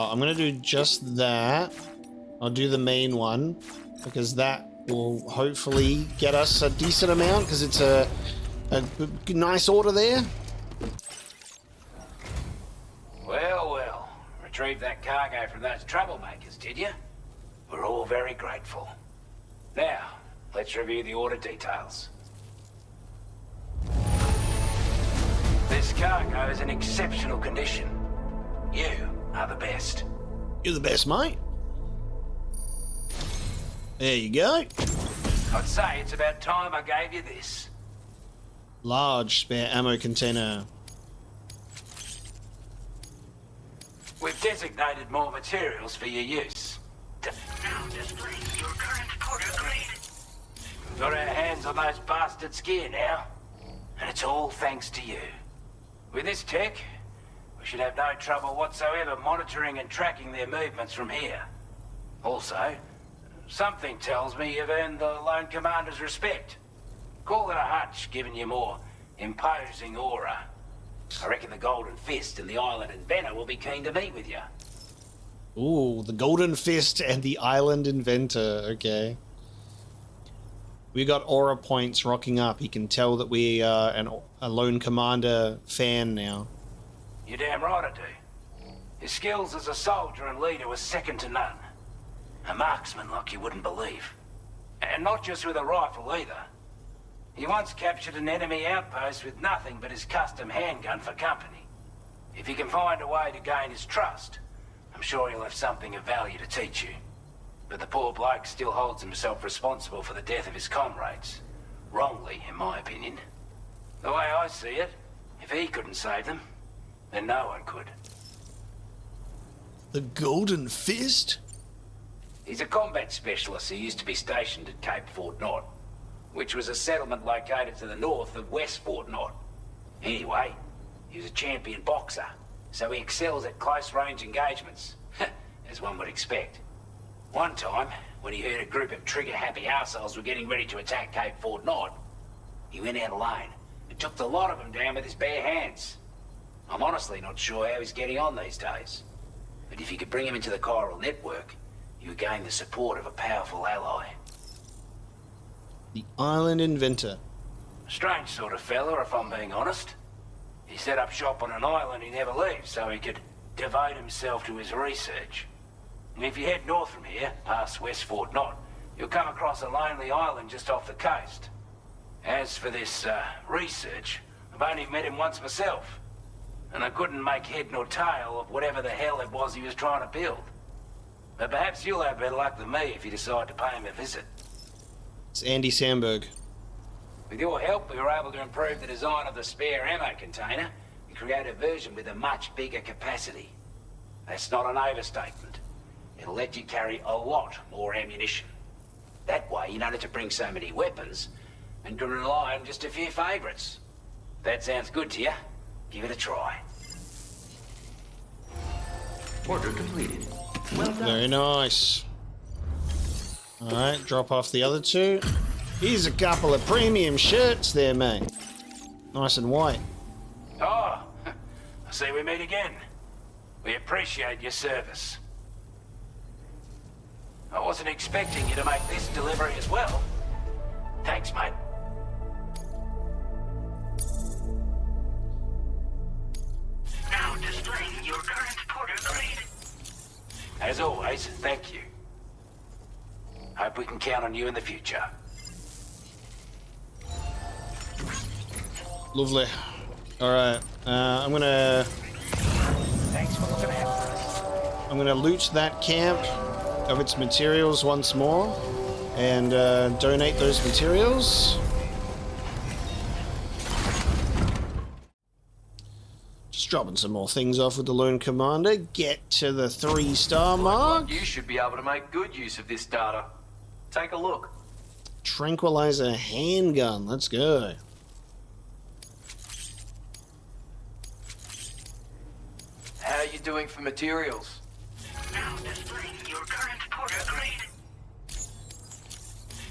I'm gonna do just that. I'll do the main one because that will hopefully get us a decent amount because it's a nice order there. Well, well. Retrieved that cargo from those troublemakers, did you? We're all very grateful. Now, let's review the order details. This cargo is in exceptional condition. You are the best. You're the best, mate. There you go. I'd say it's about time I gave you this. Large spare ammo container. We've designated more materials for your use. Now displaying your current porter grade. We've got our hands on those bastards' gear now. And it's all thanks to you. With this tech, we should have no trouble whatsoever monitoring and tracking their movements from here. Also, something tells me you've earned the Lone Commander's respect. Call it a hunch, giving you more imposing aura. I reckon the Golden Fist and the Island Inventor will be keen to meet with you. Ooh, the Golden Fist and the Island Inventor. Okay. We got aura points rocking up. He can tell that we are a Lone Commander fan now. You're damn right I do. His skills as a soldier and leader was second to none. A marksman like you wouldn't believe. And not just with a rifle either. He once captured an enemy outpost with nothing but his custom handgun for company. If you can find a way to gain his trust, I'm sure he'll have something of value to teach you. But the poor bloke still holds himself responsible for the death of his comrades. Wrongly, in my opinion. The way I see it, if he couldn't save them, then no one could. The Golden Fist? He's a combat specialist who used to be stationed at Cape Fort Knot, which was a settlement located to the north of West Fort Knot. Anyway, he was a champion boxer, so he excels at close-range engagements, as one would expect. One time, when he heard a group of trigger-happy arseholes were getting ready to attack Cape Fort Knot, he went out alone and took the lot of them down with his bare hands. I'm honestly not sure how he's getting on these days. But if you could bring him into the chiral network, you would gain the support of a powerful ally. The Island Inventor. A strange sort of fella, if I'm being honest. He set up shop on an island he never leaves so he could devote himself to his research. And if you head north from here, past West Fort Knot, you'll come across a lonely island just off the coast. As for this research, I've only met him once myself, and I couldn't make head nor tail of whatever the hell it was he was trying to build. But perhaps you'll have better luck than me if you decide to pay him a visit. It's Andy Samberg. With your help, we were able to improve the design of the spare ammo container and create a version with a much bigger capacity. That's not an overstatement. It'll let you carry a lot more ammunition. That way, you don't have to bring so many weapons and can rely on just a few favorites. If that sounds good to you, give it a try. Order completed. Well done. Very nice. Alright, drop off the other two. Here's a couple of premium shirts there, mate. Nice and white. Oh, I see we meet again. We appreciate your service. I wasn't expecting you to make this delivery as well. Thanks, mate. Now displaying your current porter grade. As always, thank you. Hope we can count on you in the future. Lovely. Alright, I'm gonna... Thanks for looking after us. I'm gonna loot that camp of its materials once more and donate those materials. Just dropping some more things off with the Lone Commander. Get to the 3-star mark. You should be able to make good use of this data. Take a look. Tranquilizer handgun. Let's go. How are you doing for materials? Now displaying your current porter grade.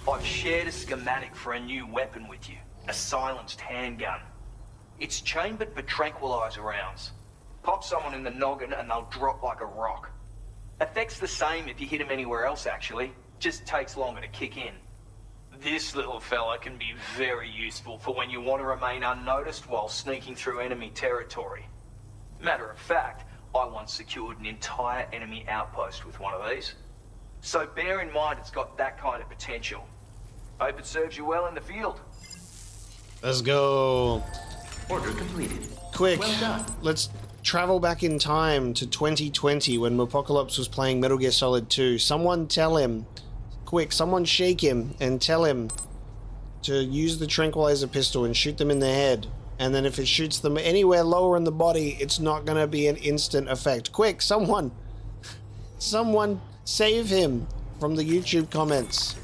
I've shared a schematic for a new weapon with you. A silenced handgun. It's chambered for tranquilizer rounds. Pop someone in the noggin and they'll drop like a rock. Effect's the same if you hit them anywhere else, actually. Just takes longer to kick in. This little fella can be very useful for when you want to remain unnoticed while sneaking through enemy territory. Matter of fact, I once secured an entire enemy outpost with one of these. So bear in mind it's got that kind of potential. Hope it serves you well in the field. Let's go. Order completed. Quick, Well done. let's travel back in time to 2020 when Apocalypse was playing Metal Gear Solid 2. Someone tell him, quick, someone shake him and tell him to use the tranquilizer pistol and shoot them in the head. And then if it shoots them anywhere lower in the body, it's not going to be an instant effect. Quick, someone save him from the YouTube comments.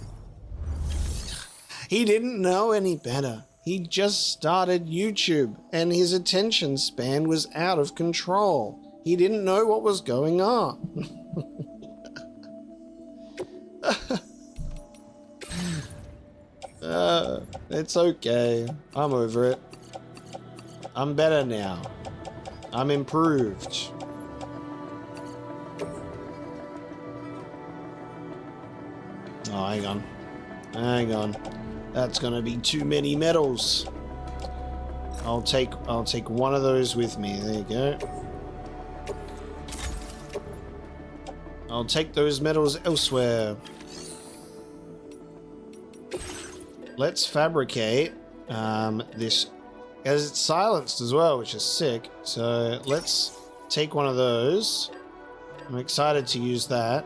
He didn't know any better. He just started YouTube and his attention span was out of control. He didn't know what was going on. It's okay. I'm over it. I'm better now. I'm improved. Oh, hang on. Hang on. That's gonna be too many medals. I'll take one of those with me. There you go. I'll take those medals elsewhere. Let's fabricate this As it's silenced as well, which is sick. So let's take one of those. I'm excited to use that.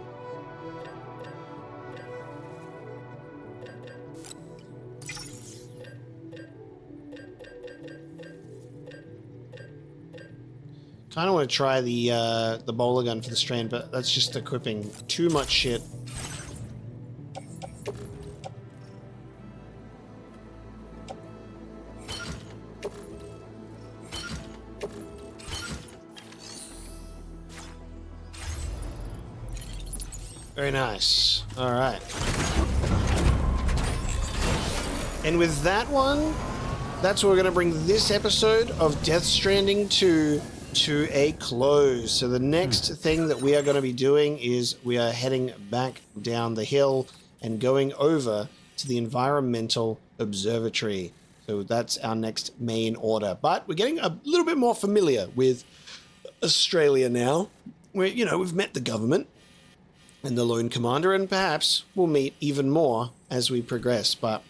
Kind of want to try the bowler gun for the Strand, but that's just equipping too much shit. Very nice. All right. And with that one, that's where we're going to bring this episode of Death Stranding 2 to a close. So the next thing that we are going to be doing is we are heading back down the hill and going over to the Environmental Observatory. So that's our next main order. But we're getting a little bit more familiar with Australia now. We've met the government and the Lone Commander, and perhaps we'll meet even more as we progress. But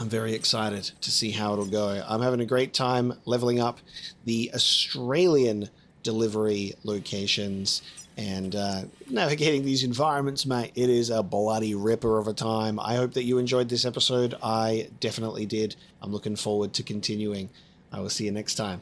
I'm very excited to see how it'll go. I'm having a great time leveling up the Australian delivery locations and navigating these environments, mate. It is a bloody ripper of a time. I hope that you enjoyed this episode. I definitely did. I'm looking forward to continuing. I will see you next time.